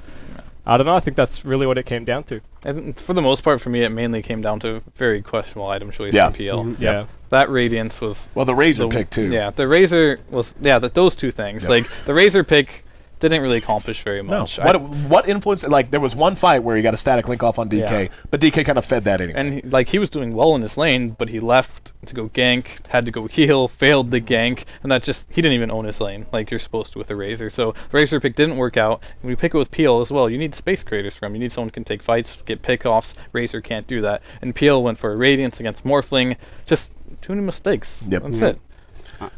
I don't know. I think that's really what it came down to. And for the most part, for me, it mainly came down to very questionable item choice from PL. Yeah. That Radiance was... Well, the Razor pick, too. Yeah, the Razor was... Yeah, those two things. Like, the Razor pick didn't really accomplish very much. No. What influence? Like, there was one fight where he got a static link off on DK, but DK kind of fed that anyway. And he was doing well in his lane, but he left to go gank, had to go heal, failed the gank, and that just, he didn't even own his lane like you're supposed to with a Razor. So the Razor pick didn't work out. When you pick it with PL as well, you need space creators from him. You need someone who can take fights, get pickoffs. Razor can't do that. And PL went for a Radiance against Morphling. Just too many mistakes. That's it.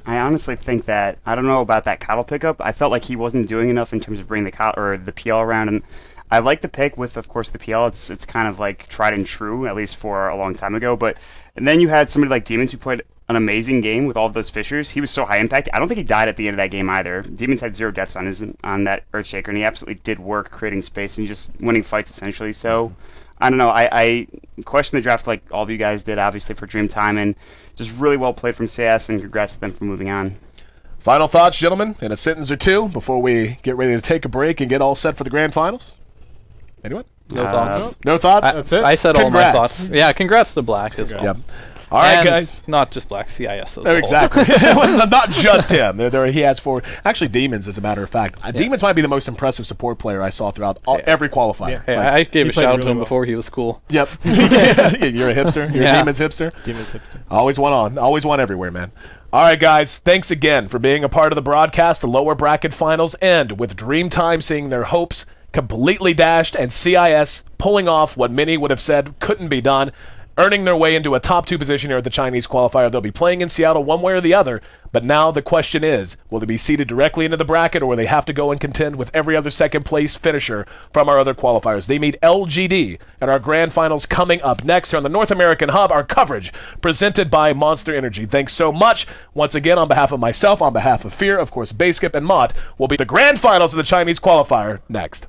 I honestly think that, I don't know about that cattle pickup. I felt like he wasn't doing enough in terms of bringing the cattle or the PL around, and I like the pick with, of course, the PL. It's kind of like tried and true, at least for a long time ago. And then you had somebody like Demons who played an amazing game with all of those fissures. He was so high impact. I don't think he died at the end of that game either. Demons had 0 deaths on that Earthshaker, and he absolutely did work creating space and just winning fights essentially. So I don't know. I question the draft like all of you guys did, obviously, for Dreamtime, and just really well played from CS, and congrats to them for moving on. Final thoughts, gentlemen, in a sentence or two before we get ready to take a break and get all set for the grand finals? Anyone? No thoughts. No thoughts? That's it. I said Congrats. all my thoughts. Yeah, congrats to Black as well. Yep. All right, and guys. Not just Black, CIS as well. Exactly. Not just him. He has 4. Actually, Demons, as a matter of fact. Demons might be the most impressive support player I saw throughout every qualifier. Yeah. Hey, I gave a shout out to him before he was cool. Yep. You're a hipster. You're a Demons hipster. Demons hipster. Always one on. Always one everywhere, man. All right, guys. Thanks again for being a part of the broadcast. The lower bracket finals end with Dreamtime seeing their hopes completely dashed and CIS pulling off what many would have said couldn't be done. earning their way into a top 2 position here at the Chinese qualifier. They'll be playing in Seattle one way or the other, but now the question is, will they be seeded directly into the bracket, or will they have to go and contend with every other second-place finisher from our other qualifiers? They meet LGD in our grand finals coming up next here on the North American Hub, our coverage presented by Monster Energy. Thanks so much. Once again, on behalf of myself, on behalf of Fear, of course, Basecamp and Mott, will be the grand finals of the Chinese qualifier next.